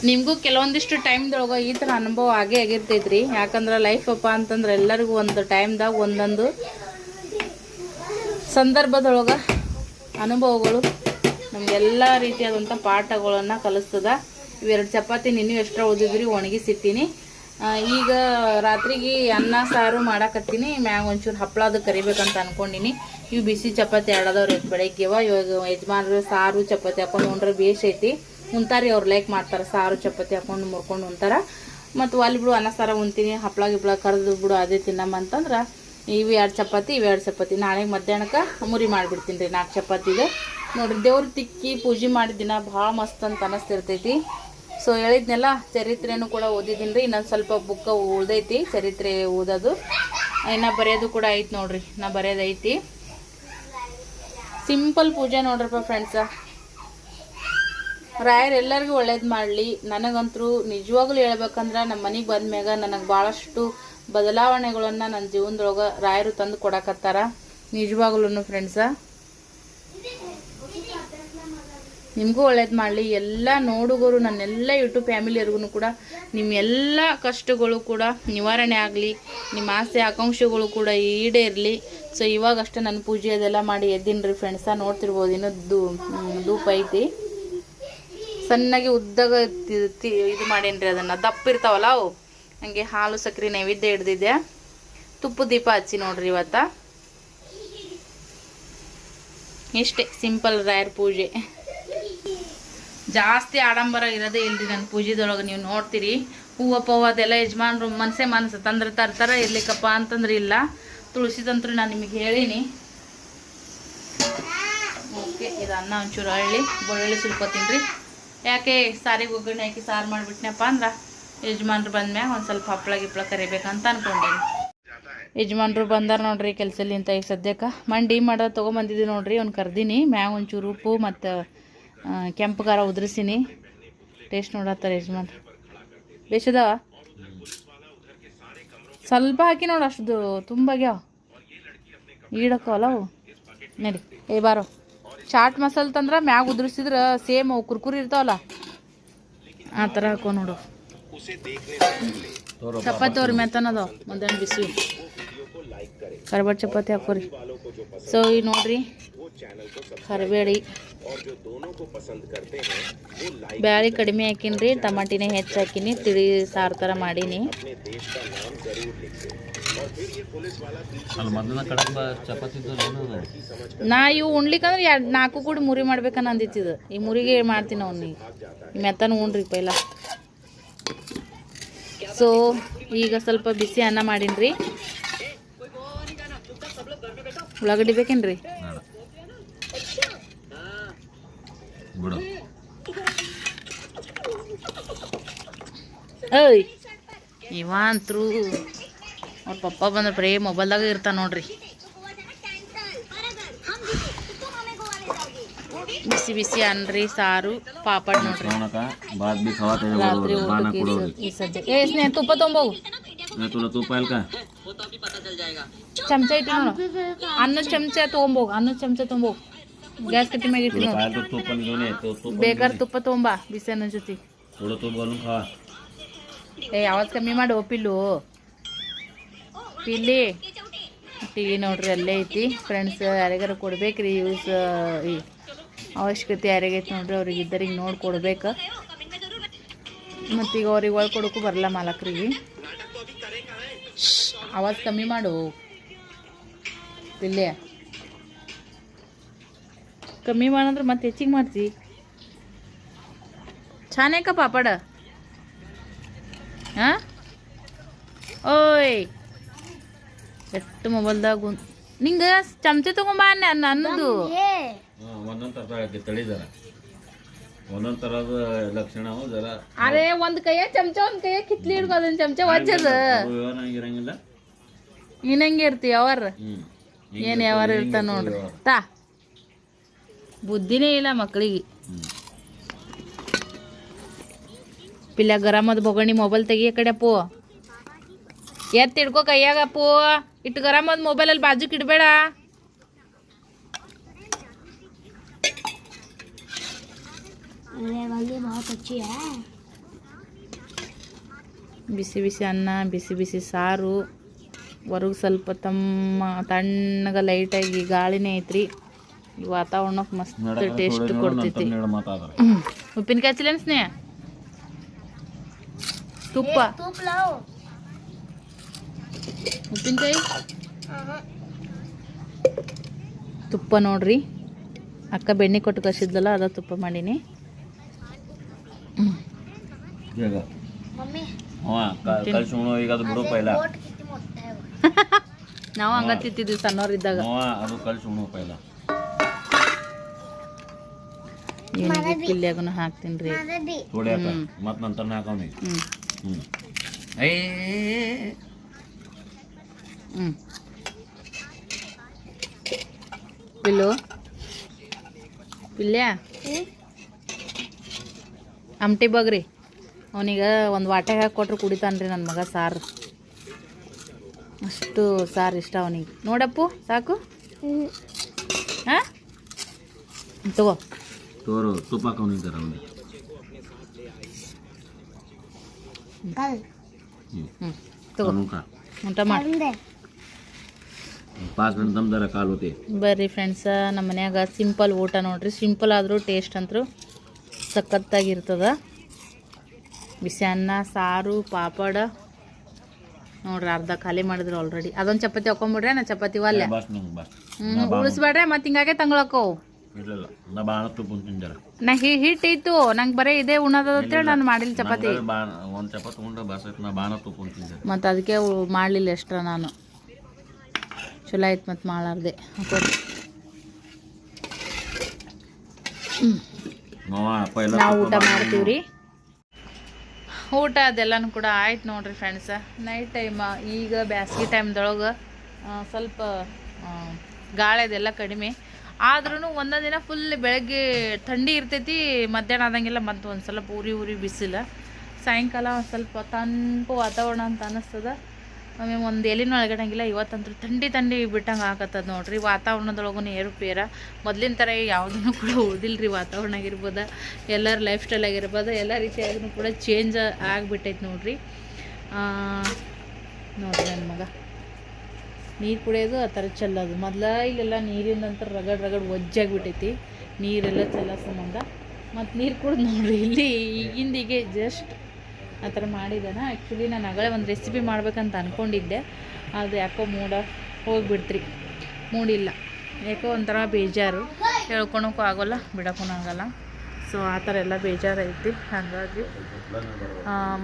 ನಿಮಗೂ ಕೆಲವೊಂದಿಷ್ಟು ಟೈಮ್ದೊಳಗೆ ಈ ಥರ ಅನುಭವ ಆಗಿರ್ತೈತ್ರಿ. ಯಾಕಂದ್ರೆ ಲೈಫ್ ಅಪ್ಪ ಅಂತಂದ್ರೆ ಎಲ್ಲರಿಗೂ ಒಂದು ಟೈಮ್ದಾಗ ಒಂದೊಂದು ಸಂದರ್ಭದೊಳಗೆ ಅನುಭವಗಳು ನಮಗೆಲ್ಲ ರೀತಿಯಾದಂಥ ಪಾಠಗಳನ್ನು ಕಲಿಸ್ತದ. ಇವೆರಡು ಚಪಾತಿ ನಿನ್ನೆ ಎಷ್ಟರ ಓದಿದ್ರಿ ಒಣಗಿಸಿಟ್ಟಿನಿ. ಈಗ ರಾತ್ರಿಗೆ ಅನ್ನ ಸಾರು ಮಾಡಾಕತ್ತೀನಿ. ಮ್ಯಾಗ ಒಂಚೂರು ಹಪ್ಪಳದು ಕರಿಬೇಕಂತ ಅನ್ಕೊಂಡಿನಿ. ಇವು ಬಿಸಿ ಚಪಾತಿ ಆಡೋದವ್ರು ಬೆಳಗ್ಗೆವ. ಇವಾಗ ಯಜಮಾನ್ರು ಸಾರು ಚಪಾತಿ ಹಾಕೊಂಡು ಉಂಡ್ರೆ ಬೇಷ್ ಐತಿ. ಉಂತಾರಿ ಅವ್ರು ಲೈಕ್ ಮಾಡ್ತಾರೆ, ಸಾರು ಚಪಾತಿ ಹಾಕೊಂಡು ಮುರ್ಕೊಂಡು ಉಂತಾರ. ಮತ್ತು ಅಲ್ಲಿ ಬಿಡು ಅನ್ನ ಸಾರ ಉಣ್ತೀನಿ, ಹಪ್ಪಳ ಗಿಪ್ಪಳ ಕರೆದು ಬಿಡು ಅದೇ ತಿನ್ನಮ್ಮ ಅಂತಂದ್ರೆ ಇವು 2 ಚಪಾತಿ. ನಾಳೆಗೆ ಮಧ್ಯಾಹ್ನಕ್ಕೆ ಮುರಿ ಮಾಡಿಬಿಡ್ತೀನಿ ರೀ 4 ಚಪಾತಿಗೆ. ನೋಡಿರಿ ದೇವ್ರ ತಿಕ್ಕಿ ಪೂಜೆ ಮಾಡಿದ ದಿನ ಭಾಳ ಮಸ್ತ್ ಅಂತ ಅನ್ನಿಸ್ತಿರ್ತೈತಿ. ಸೊ ಹೇಳಿದ್ನೆಲ್ಲ ಚರಿತ್ರೆನೂ ಕೂಡ ಓದಿದ್ದೀನಿ ರೀ. ಇನ್ನೊಂದು ಸ್ವಲ್ಪ ಬುಕ್ಕ ಉಳ್ದೈತಿ ಚರಿತ್ರೆ ಓದೋದು. ಇನ್ನು ಬರೆಯೋದು ಕೂಡ ಐತಿ ನೋಡ್ರಿ, ನಾ ಬರೆಯೋದೈತಿ. ಸಿಂಪಲ್ ಪೂಜೆ ನೋಡ್ರಪ್ಪ ಫ್ರೆಂಡ್ಸ. ರಾಯರು ಎಲ್ಲರಿಗೂ ಒಳ್ಳೇದು ಮಾಡಲಿ. ನನಗಂತರೂ ನಿಜವಾಗ್ಲೂ ಹೇಳ್ಬೇಕಂದ್ರೆ ನಮ್ಮ ಮನೆಗೆ ಬಂದ್ಮ್ಯಾಗ ನನಗೆ ಭಾಳಷ್ಟು ಬದಲಾವಣೆಗಳನ್ನು ನನ್ನ ಜೀವನದೊಳಗೆ ರಾಯರು ತಂದು ಕೊಡಕತ್ತಾರ. ನಿಜವಾಗ್ಲೂ ಫ್ರೆಂಡ್ಸ, ನಿಮಗೂ ಒಳ್ಳೇದು ಮಾಡಲಿ. ಎಲ್ಲ ನೋಡುಗರು ನನ್ನೆಲ್ಲ ಯೂಟ್ಯೂಬ್ ಫ್ಯಾಮಿಲಿಯರ್ಗೂ ಕೂಡ ನಿಮ್ಮೆಲ್ಲ ಕಷ್ಟಗಳು ಕೂಡ ನಿವಾರಣೆ ಆಗಲಿ, ನಿಮ್ಮ ಆಸೆ ಆಕಾಂಕ್ಷೆಗಳು ಕೂಡ ಈಡೇರಲಿ. ಸೊ ಇವಾಗಷ್ಟೇ ನನ್ನ ಪೂಜೆ ಅದೆಲ್ಲ ಮಾಡಿ ಎದ್ದೀನಿ ರೀ ಫ್ರೆಂಡ್ಸ. ನೋಡ್ತಿರ್ಬೋದು ಇನ್ನೂ ಧೂಪ ಐತಿ. ಸಣ್ಣಗೆ ಉದ್ದಾಗ ಇದು ಮಾಡೇನ್ರಿ, ಅದನ್ನು ದಪ್ಪ ಇರ್ತಾವಲ್ಲ ಅವು. ಹಂಗೆ ಹಾಲು ಸಕ್ಕರೆ ನೈವೇದ್ಯ ಹಿಡ್ದಿದ್ದೆ. ತುಪ್ಪ ದೀಪ ಹಚ್ಚಿ ನೋಡ್ರಿ ಇವತ್ತ. ಇಷ್ಟೇ ಸಿಂಪಲ್ ರಾಯರ್ ಪೂಜೆ. ಜಾಸ್ತಿ ಆಡಂಬರ ಇರೋದೇ ಇಲ್ರಿ ನನ್ನ ಪೂಜೆದೊಳಗೆ. ನೀವು ನೋಡ್ತೀರಿ ಹೂವು ಪೂವು ಅದೆಲ್ಲ ಯಜಮಾನ್ರು ಮನಸ್ಸು ತಂದ್ರೆ ತರ್ತಾರ. ಇರ್ಲಿಕ್ಕಪ್ಪ ಅಂತಂದ್ರೆ ಇಲ್ಲ. ತುಳಸಿ ತಂತ್ರ ನಾನು ನಿಮಗೆ ಹೇಳೀನಿ. ಓಕೆ, ಇದು ಅನ್ನ ಒಂಚೂರು ಬೆಳ್ಳುಳ್ಳಿ ಸುಲ್ಕೋತೀನಿ ರೀ. ಯಾಕೆ ಸಾರಿಗೆ ಒಗ್ಗರಣೆ ಹಾಕಿ ಸಾರು ಮಾಡಿಬಿಟ್ನಪ್ಪ ಅಂದ್ರೆ ಯಜಮಾನ್ರು ಬಂದ್ಮ್ಯಾಗ ಒಂದು ಸ್ವಲ್ಪ ಹಪ್ಪಳ ಗಿಪ್ಪಳ ಕರಿಬೇಕಂತ ಅನ್ಕೊಂಡೇನಿ. ಯಜಮಾನ್ರು ಬಂದಾರ ನೋಡ್ರಿ ಕೆಲಸಲಿಂತ. ಈಗ ಸದ್ಯಕ್ಕೆ ಮಂಡಿ ಮಾಡೋದು ತೊಗೊಂಬಂದಿದ್ದೀವಿ ನೋಡ್ರಿ. ಅವ್ನು ಕರ್ದೀನಿ. ಮ್ಯಾಗ ಒಂಚೂರು ಉಪ್ಪು ಮತ್ತು ಕೆಂಪು ಖಾರ ಉದ್ರಿಸೀನಿ. ಟೇಸ್ಟ್ ನೋಡತ್ತಾರೆ ಯಜಮಾನ್ರು. ಬೇಷದವ. ಸ್ವಲ್ಪ ಹಾಕಿ ನೋಡು, ಅಷ್ಟು ತುಂಬಾಗ್ಯಾವ. ಈಡಕ್ಕವಲ್ಲ ಅವು. ನಡಿ ಬಾರೋ. ಚಾಟ್ ಮಸಾಲೆ ತಂದ್ರೆ ಮ್ಯಾಗ ಉದ್ರಿಸಿದ್ರೆ ಸೇಮ್ ಅವು ಕುರ್ಕುರಿ ಇರ್ತಾವಲ್ಲ ಆ ಥರ ಹಾಕೋ ನೋಡು. ಚಪಾತಿ ಅವ್ರ ಮೆತ್ತನದಾವ ಮಧ್ಯಾಹ್ನ ಬಿಸಿ ಕರಿಬೇವು ಚಪಾತಿ ಹಾಕೋರಿ. ಸೊ ಈಗ ನೋಡ್ರಿ ಕರಿಬೇಡಿ ಬ್ಯಾಳಿ ಕಡಿಮೆ ಹಾಕಿನ್ರಿ, ಟಮಾಟಿನೇ ಹೆಚ್ಚು ಹಾಕಿನಿ, ತಿಳಿ ಸಾರು ಥರ ಮಾಡೀನಿ. ಅಲ್ಲಿ ಮೊದಲ ಕಡಂಬ ಚಪಾತಿ ನಾ ಇವು ಉಣ್ಲಿಕ್ಕಂದ್ರೆ 4 ಕೂಡ ಮುರಿ ಮಾಡ್ಬೇಕನ್ನ ಅಂದಿತ್ತಿದು ಈ ಮುರಿಗೆ ಮಾಡ್ತೀನಿ ಅವ್ನಿಗೆ ಮೆತ್ತನ ಉಣ್ರಿ ಪೈಲ. ಸೊ ಈಗ ಸ್ವಲ್ಪ ಬಿಸಿ ಅನ್ನ ಮಾಡೀನಿ. ಉಳ್ಳಾಗಡ್ಡಿ ಬೇಕೇನ್ರಿ? ಬಿಡು. ಏಯ್ ಇವ ಅಂತರೂ ಅವ್ರ ಪಪ್ಪ ಬಂದ್ರೆ ಬರೀ ಮೊಬೈಲ್ದಾಗ ಇರ್ತಾನೆ ನೋಡ್ರಿ. ಬಿಸಿ ಬಿಸಿ ಅನ್ರಿ ಸಾರು ಪಾಪಡ್ ನೋಡ್ರಿ. ರಾತ್ರಿ ಊಟಕ್ಕೆ ಈ ಸದ್ಯ ಏ ಸ್ನೇಹ ತುಪ್ಪ ತೊಂಬೋಗು. ಚಮಚ ಇಟ್ಟು ನೋಡು. ಅನ್ನದ ಚಮಚ ತೊಗೊಂಬೋಗು. ಅನ್ನದ ಚಮಚ ತೊಗೊಂಬೋಗು. ಗ್ಯಾಸ್ ಕಟ್ಟಿ ಮ್ಯಾಗ ಇಟ್ಟು ನೋಡಿ. ಬೇಕಾದ್ರೆ ತುಪ್ಪ ತೊಗೊಂಬ ಬಿಸಿ ಅನ್ನೋ ಜೊತೆ. ಏ ಯಾವತ್ತು ಕಮ್ಮಿ ಮಾಡು ಪಿಲ್ಲು ಪಿಲ್ಲಿ. ಟಿವಿ ನೋಡ್ರಿ ಅಲ್ಲೇ ಐತಿ ಫ್ರೆಂಡ್ಸ್. ಯಾರಿಗಾರ ಕೊಡ್ಬೇಕ್ರಿ ಯೂಸ್ ಈ ಅವಶ್ಯಕತೆ ಯಾರಿಗೈತೆ ನೋಡ್ರಿ ಅವ್ರಿಗೆ ಇದ್ದರಿಗೆ ನೋಡಿ ಕೊಡ್ಬೇಕು. ಮತ್ತೀಗ ಅವ್ರಿಗೆ ಒಳಗೆ ಕೊಡೋಕ್ಕೂ ಬರಲ್ಲ ಮಾಲಕ್ರಿಗೆ. ಆವಾಜ್ ಕಮ್ಮಿ ಮಾಡು ಪಿಲ್ಲೆ. ಕಮ್ಮಿ ಮಾಡಂದ್ರೆ ಮತ್ತೆ ಹೆಚ್ಚಿಗೆ ಮಾಡ್ತಿ. ಛಾನೇಕ ಪಾಪಡ ಹಾಂ ಓಯ್ ಎಷ್ಟು ಮೊಬೈಲ್ದಾಗ ನಿಂಗೆ ಚಮಚೆ ತೊಗೊಂಬ ಅನ್ನೋದು. ಒಂದೊಂದು ಥರದ ಲಕ್ಷಣ ಜರ. ಅರೆ ಒಂದು ಕೈಯ ಚಮಚ ಒಂದು ಕೈಯ ಕಿತ್ಲಿ ಹಿಡ್ಕೊ. ಅದನ್ನ ಚಮಚ ವಜ್ಜದ ಇರಂಗಿಲ್ಲ. ನೀನಂಗೆ ಇರ್ತಿ ಯಾವಾರ ಏನು ಯಾವಾರ ಇರ್ತಾನ ನೋಡ್ರಿ. ತಾ ಬುದ್ಧಿನೇ ಇಲ್ಲ ಮಕ್ಕಳಿಗೆ. ಪಿಲ್ಲ ಗರಮದ ಬೊಗಣಿ ಮೊಬೈಲ್ ತೆಗಿಯ ಕಡೆ ಅಪ್ಪು. ಎತ್ತು ಹಿಡ್ಕೊ ಕೈಯಾಗ ಅಪ್ಪು. ಇಟ್ಟು ಗರಮದ ಮೊಬೈಲಲ್ಲಿ ಬಾಜುಕ್ ಇಡಬೇಡ. ಬಿಸಿ ಬಿಸಿ ಅನ್ನ ಬಿಸಿ ಬಿಸಿ ಸಾರು. ಹೊರಗೆ ಸ್ವಲ್ಪ ತಣ್ಣಗ ಲೈಟಾಗಿ ಗಾಳಿನೇ ಐತ್ರಿ. ಈ ವಾತಾವರಣಕ್ಕೆ ಮಸ್ತ್ ಟೇಸ್ಟ್ ಕೊಡ್ತೈತಿ. ಉಪ್ಪಿನಕಾಯಿ ಹಚ್ಚಲೇನು ಸ್ನೇಹ? ತುಪ್ಪ ಉಪ್ಪಿನಕಾಯಿ ತುಪ್ಪ ನೋಡ್ರಿ. ಅಕ್ಕ ಬೆಣ್ಣೆ ಕೊಟ್ಟು ಕಸಿದ್ಲಲ್ಲ ಅದ ತುಪ್ಪ ಮಾಡೀನಿ. ನಾವು ಹಂಗ ತಿಂತಿದ್ವಿ ಸಣ್ಣವ್ರಿದ್ದಾಗ. ಪಿಲ್ಯಾಗನು ಹಾಕ್ತೀನಿ ರೀ. ಪಿಲ್ಲು ಪಿಲ್ಯ ಆಮ್ಟಿ ಬಗ್ರಿ. ಅವನಿಗೆ ಒಂದು ವಾಟೆಗೆ ಹಾಕಿ ಕೊಟ್ರೆ ಕುಡಿತಾನ್ರಿ ನನ್ನ ಮಗ ಸಾರು. ಅಷ್ಟು ಸಾರು ಇಷ್ಟ ಅವನಿಗೆ. ನೋಡಪ್ಪು ಸಾಕು. ಹಾಂ ತಗೋ ತುಪ್ಪ ತಗೋ ಊಟ ಮಾಡಿ ಬರ್ರಿ ಫ್ರೆಂಡ್ಸ. ನಮ್ಮ ಮನ್ಯಾಗ ಸಿಂಪಲ್ ಊಟ ನೋಡ್ರಿ. ಸಿಂಪಲ್ ಆದರೂ ಟೇಸ್ಟ್ ಅಂತೂ ಸಖತ್ತಾಗಿರ್ತದ. ಬಿಸಿ ಅನ್ನ ಸಾರು ಪಾಪಡ ನೋಡ್ರಿ. ಅರ್ಧ ಖಾಲಿ ಮಾಡಿದ್ರು ಆಲ್ರೆಡಿ. ಅದೊಂದು ಚಪಾತಿ ಹಾಕೊಂಬಿಡ್ರೆ ನಾ ಚಪಾತಿ ಒಲ್ಲೆ ಉಳಿಸ್ಬೇಡ್ರೆ ಮತ್ತೆ ಹಿಂಗಾಗೆ ತಂಗ್ಳಕ್ಕವು. ನಾ ಹಿಟ್ಟು ಇತ್ತು ನಂಗೆ ಬರೀ ಇದೇ ಉಣ್ಣೋದಂತೇಳಿ ನಾನು ಮಾಡಿಲ್ಲ ಚಪಾತಿ. ಮತ್ತು ಅದಕ್ಕೆ ಮಾಡಲಿಲ್ಲ ಎಷ್ಟ್ರ ನಾನು. ಚಲೋ ಆಯ್ತು ಮತ್ತು ಮಾಡಾರ್ದೆ. ನಾವು ಊಟ ಮಾಡ್ತೀವ್ರಿ. ಊಟ ಅದೆಲ್ಲನೂ ಕೂಡ ಆಯ್ತು ನೋಡ್ರಿ ಫ್ರೆಂಡ್ಸ. ನೈಟ್ ಟೈಮ್ ಈಗ ಬ್ಯಾಸ್ಗೆ ಟೈಮ್ದೊಳಗೆ ಸ್ವಲ್ಪ ಗಾಳಿ ಅದೆಲ್ಲ ಕಡಿಮೆ ಆದ್ರೂ ಒಂದೊಂದು ದಿನ ಫುಲ್ ಬೆಳಗ್ಗೆ ಥಂಡಿ ಇರ್ತೈತಿ. ಮಧ್ಯಾಹ್ನ ಆದಂಗೆಲ್ಲ ಮತ್ತು ಒಂದು ಸ್ವಲ್ಪ ಉರಿ ಬಿಸಿಲು. ಸಾಯಂಕಾಲ ಒಂದು ಸ್ವಲ್ಪ ತಂಪು ವಾತಾವರಣ ಅಂತ ಅನ್ನಿಸ್ತದ. ಆಮೇಲೆ ಒಂದು ಎಲೆನೂ ಅಳಗಡಂಗಿಲ್ಲ. ಇವತ್ತಂತೂ ಥಂಡಿ ಬಿಟ್ಟಂಗೆ ಆಗತ್ತದ ನೋಡ್ರಿ. ವಾತಾವರಣದೊಳಗೂ ಏರುಪೇರ ಮೊದಲಿನ ಥರ ಯಾವುದೂ ಕೂಡ ಉಳಿದಿಲ್ಲ ವಾತಾವರಣ ಆಗಿರ್ಬೋದು, ಎಲ್ಲರ ಲೈಫ್ ಸ್ಟೈಲ್ ಆಗಿರ್ಬೋದು, ಎಲ್ಲ ರೀತಿಯಾಗೂ ಕೂಡ ಚೇಂಜ್ ಆಗಿಬಿಟ್ಟೈತೆ ನೋಡ್ರಿ. ನೋಡ್ರಿ ನನ್ನ ಮಗ ನೀರು ಕುಡಿಯೋದು ಆ ಥರ ಚೆಲ್ಲೋದು. ಮೊದಲ ಇಲ್ಲೆಲ್ಲ ನೀರಿಂದಂತರ ರಗಡ್ ಒಜ್ಜಾಗಿಬಿಟ್ಟೈತಿ ನೀರೆಲ್ಲ ಚೆಲ್ಲೋ ಸಂಬಂಧ. ಮತ್ತು ನೀರು ಕುಡಿದು ನೋಡ್ರಿ ಇಲ್ಲಿ ಈಗಿಂದಿಗೆ ಜಸ್ಟ್ ಆ ಥರ ಮಾಡಿದ್ದಾನೆ. ಆ್ಯಕ್ಚುಲಿ ನಾನು ಆಗಲೇ ಒಂದು ರೆಸಿಪಿ ಮಾಡ್ಬೇಕಂತ ಅಂದ್ಕೊಂಡಿದ್ದೆ, ಅದು ಯಾಕೋ ಹೋಗಿಬಿಡ್ತ್ರಿ, ಮೂಡಿಲ್ಲ. ಯಾಕೋ ಒಂಥರ ಬೇಜಾರು, ಹೇಳ್ಕೊಳಕ್ಕೂ ಆಗೋಲ್ಲ, ಬಿಡೋಕ್ಕೂ ಆಗಲ್ಲ. ಸೊ ಆ ಥರ ಎಲ್ಲ ಬೇಜಾರೈತಿ. ಹಾಗಾಗಿ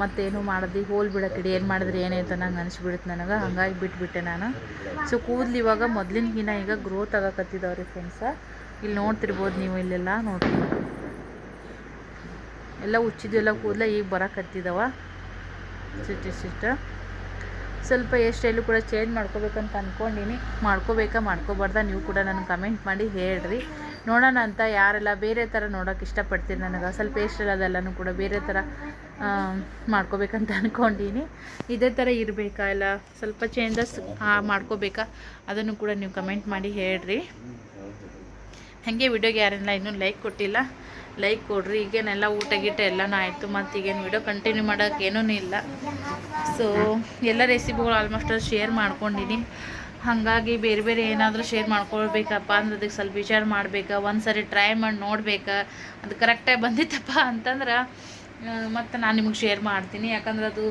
ಮತ್ತೇನು ಮಾಡಿದ್ವಿ, ಹೋಲ್ ಬಿಡೋಕಿಡಿ, ಏನು ಮಾಡಿದ್ರೆ ಏನಾಯ್ತು ನಂಗೆ ಅನಿಸ್ಬಿಡುತ್ತೆ ನನಗೆ. ಹಂಗಾಗಿ ಬಿಟ್ಬಿಟ್ಟೆ ನಾನು. ಸೊ ಕೂದಲು ಇವಾಗ ಮೊದಲಿನಗಿನ ಈಗ ಗ್ರೋತ್ ಆಗಕತ್ತಿದ್ದಾವ್ರಿ ಫ್ರೆಂಡ್ಸ. ಇಲ್ಲಿ ನೋಡ್ತಿರ್ಬೋದು ನೀವು, ಇಲ್ಲೆಲ್ಲ ನೋಡ್ರಿ, ಎಲ್ಲ ಉಚ್ಚಿದ್ದೆಲ್ಲ ಕೂದಲ ಈಗ ಬರಕತ್ತಿದ್ದಾವ ಸಿಟ್ಟು. ಸ್ವಲ್ಪ ಹೇರ್ ಸ್ಟೈಲು ಕೂಡ ಚೇಂಜ್ ಮಾಡ್ಕೋಬೇಕಂತ ಅಂದ್ಕೊಂಡಿನಿ. ಮಾಡ್ಕೋಬಾರ್ದ ನೀವು ಕೂಡ ನನಗೆ ಕಮೆಂಟ್ ಮಾಡಿ ಹೇಳ್ರಿ, ನೋಡೋಣ ಅಂತ. ಯಾರೆಲ್ಲ ಬೇರೆ ಥರ ನೋಡೋಕೆ ಇಷ್ಟಪಡ್ತೀರಿ, ನನಗೆ ಸ್ವಲ್ಪ ಹೇರ್ ಸ್ಟೈಲ್ ಅದೆಲ್ಲನೂ ಕೂಡ ಬೇರೆ ಥರ ಮಾಡ್ಕೋಬೇಕಂತ ಅಂದ್ಕೊಂಡಿನಿ. ಇದೇ ಥರ ಇರಬೇಕಾ ಇಲ್ಲ ಸ್ವಲ್ಪ ಚೇಂಜಸ್ ಮಾಡ್ಕೋಬೇಕಾ, ಅದನ್ನು ಕೂಡ ನೀವು ಕಮೆಂಟ್ ಮಾಡಿ ಹೇಳ್ರಿ. ಹಾಗೆ ವಿಡಿಯೋಗೆ ಯಾರೆಲ್ಲ ಇನ್ನೂ ಲೈಕ್ ಕೊಟ್ಟಿಲ್ಲ, ಲೈಕ್ ಕೊಡ್ರಿ. ಈಗೇನೆಲ್ಲ ಊಟ ಗೀಟ ಎಲ್ಲನೂ ಆಯಿತು, ಮತ್ತು ಈಗೇನು ವಿಡಿಯೋ ಕಂಟಿನ್ಯೂ ಮಾಡೋಕೆ ಏನೂ ಇಲ್ಲ. ಸೊ ಎಲ್ಲ ರೆಸಿಪಿಗಳು ಆಲ್ಮೋಸ್ಟ್ ಶೇರ್ ಮಾಡ್ಕೊಂಡಿನಿ. ಹಾಗಾಗಿ ಬೇರೆ ಬೇರೆ ಏನಾದರೂ ಶೇರ್ ಮಾಡ್ಕೊಳ್ಬೇಕಪ್ಪ ಅಂದ್ರೆ ಅದಕ್ಕೆ ಸ್ವಲ್ಪ ವಿಚಾರ ಮಾಡಬೇಕಾ, ಒಂದು ಸರಿ ಟ್ರೈ ಮಾಡಿ ನೋಡ್ಬೇಕಾ, ಅದು ಕರೆಕ್ಟಾಗಿ ಬಂದಿತ್ತಪ್ಪ ಅಂತಂದ್ರೆ ಮತ್ತು ನಾನು ನಿಮಗೆ ಶೇರ್ ಮಾಡ್ತೀನಿ. ಯಾಕಂದ್ರೆ ಅದು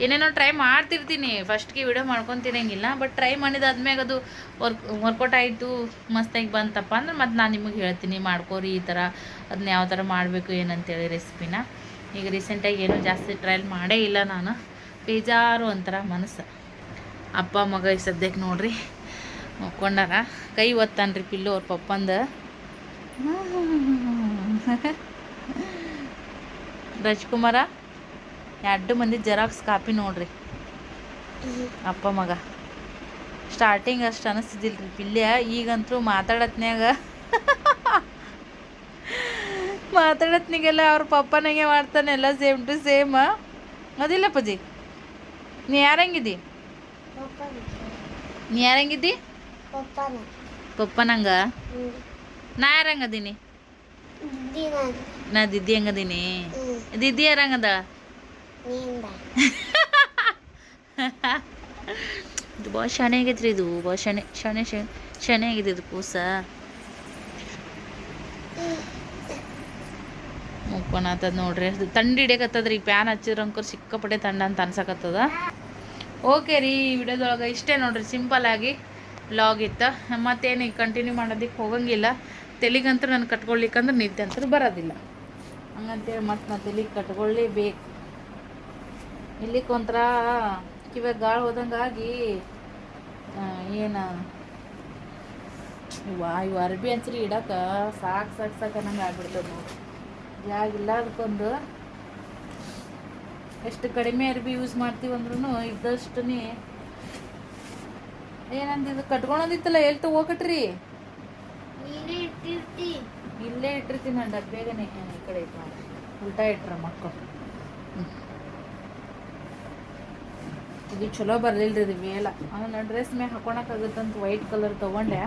ಏನೇನೋ ಟ್ರೈ ಮಾಡ್ತಿರ್ತೀನಿ, ಫಸ್ಟ್ಗೆ ವಿಡಿಯೋ ಮಾಡ್ಕೊತಿರಂಗಿಲ್ಲ, ಬಟ್ ಟ್ರೈ ಮಾಡಿದಾದ್ಮೇಲೆ ಅದು ವರ್ಕೌಟ್ ಆಯಿತು, ಮಸ್ತಾಗಿ ಬಂತಪ್ಪ ಅಂದ್ರೆ ಮತ್ತು ನಾನು ನಿಮಗೆ ಹೇಳ್ತೀನಿ, ಮಾಡ್ಕೋರಿ ಈ ಥರ, ಅದನ್ನ ಯಾವ ಥರ ಮಾಡಬೇಕು ಏನಂತೇಳಿ ರೆಸಿಪಿನ. ಈಗ ರೀಸೆಂಟಾಗಿ ಏನೂ ಜಾಸ್ತಿ ಟ್ರೈಲ್ ಮಾಡೇ ಇಲ್ಲ ನಾನು, ಬೇಜಾರು ಒಂಥರ ಮನಸ್ಸು. ಅಪ್ಪ ಮಗ ಈ ಸದ್ಯಕ್ಕೆ ನೋಡ್ರಿ ಮಕ್ಕೊಂಡಾರ, ಕೈ ಒತ್ತಾನ್ರಿ ಪಿಲ್ಲು ಅವ್ರ ಪಪ್ಪಂದು. ರಾಜ್ಕುಮಾರ 2 ಮಂದಿ ಜೆರಾಕ್ಸ್ ಕಾಪಿ ನೋಡ್ರಿ, ಅಪ್ಪ ಮಗ. ಸ್ಟಾರ್ಟಿಂಗ್ ಅಷ್ಟು ಅನಿಸ್ತಿದ್ದಿಲ್ರಿ ಪಿಲ್ಯ, ಈಗಂತೂ ಮಾತಾಡತ್ನಿಗೆಲ್ಲ ಅವ್ರ ಪಪ್ಪನಾಗೆ ಮಾಡ್ತಾನೆ, ಎಲ್ಲ ಸೇಮ್ ಟು ಸೇಮ್. ಅದಿಲ್ಲ ಪಜಿ, ನೀ ಯಾರಂಗಿದ್ದಿ ಪಪ್ಪನಂಗ? ನಾ ಯಾರಂಗದೀನಿ? ನಾ ದಿದ್ದಿ ಹಂಗದೀನಿ. ದಿದ್ದಿ ಯಾರಂಗದ? ಇದು ಭಾಳ ಶಾಣೆ ಆಗೈತ್ರಿ, ಇದು ಭಾಳ ಶಾಣೆ ಆಗಿದೆ ಇದು ಕೂಸ. ಮುಕ್ಕೊಣತ್ತದ ನೋಡ್ರಿ, ಅದು ತಂಡಿ ಹಿಡಿಯಕತ್ತದ್ರಿ. ಪ್ಯಾನ್ ಹಚ್ಚಿದ್ರಂಕರ್ ಸಿಕ್ಕಾಪಟ್ಟೆ ತಂಡ ಅಂತ ಅನ್ಸಕತ್ತದ. ಓಕೆ ರೀ, ಈ ವಿಡಿಯೋದೊಳಗೆ ಇಷ್ಟೇ ನೋಡ್ರಿ, ಸಿಂಪಲ್ಲಾಗಿ ವ್ಲಾಗ್ ಇತ್ತು. ಮತ್ತೇನು ಈಗ ಕಂಟಿನ್ಯೂ ಮಾಡೋದಕ್ಕೆ ಹೋಗಂಗಿಲ್ಲ. ತೆಲಿಗಂತೂ ನಾನು ಕಟ್ಕೊಳ್ಲಿಕ್ಕಂದ್ರೆ ನಿದ್ದೆ ಅಂತೂ ಬರೋದಿಲ್ಲ, ಹಂಗಂತೇಳಿ ಮತ್ತೆ ನಾನು ತೆಲಿಗೆ ಕಟ್ಕೊಳ್ಳೇಬೇಕು. ಇಲ್ಲಿಕ್ಕೆ ಒಂಥರ ಕಿವ್ಯಾಗ ಗಾಳಿ ಹೋದಂಗಾಗಿ ಏನು ಇವು ಅರ್ಬಿ ಅನ್ಸರಿ ಇಡಕ್ಕೆ ಸಾಕು ಅನ್ನಂಗೆ ಆಗ್ಬಿಡ್ತದೆ ನೋಡಿ. ಜಾಗಿಲ್ಲ ಅದಕ್ಕೊಂದು. ಎಷ್ಟು ಕಡಿಮೆ ಅರ್ಬಿ ಯೂಸ್ ಮಾಡ್ತೀವಿ ಅಂದ್ರೂ ಇದ್ದಷ್ಟು ಏನಂದಿದ್ದು ಕಟ್ಕೊಳೋದಿತ್ತಲ್ಲ, ಎಲ್ಲಿ ತಗೋಕಟ್ರಿ? ಇಲ್ಲೇ ಇಟ್ಟಿರ್ತೀನಿ ನಾನು ಡಬ್ಬೇಗನೆ, ಈ ಕಡೆ ಇಟ್ಟು ಮಾಡಿ ಉಲ್ಟಾ ಇಟ್ರ ಮಕ್ಕಳು. ಇದು ಚಲೋ ಬರಲಿಲ್ರಿ ಇದು ಮೇಲ. ನಾನು ಡ್ರೆಸ್ ಮ್ಯಾಗ ಹಾಕೊಳಕ್ಕಾಗುತ್ತಂತ ವೈಟ್ ಕಲರ್ ತೊಗೊಂಡೆ.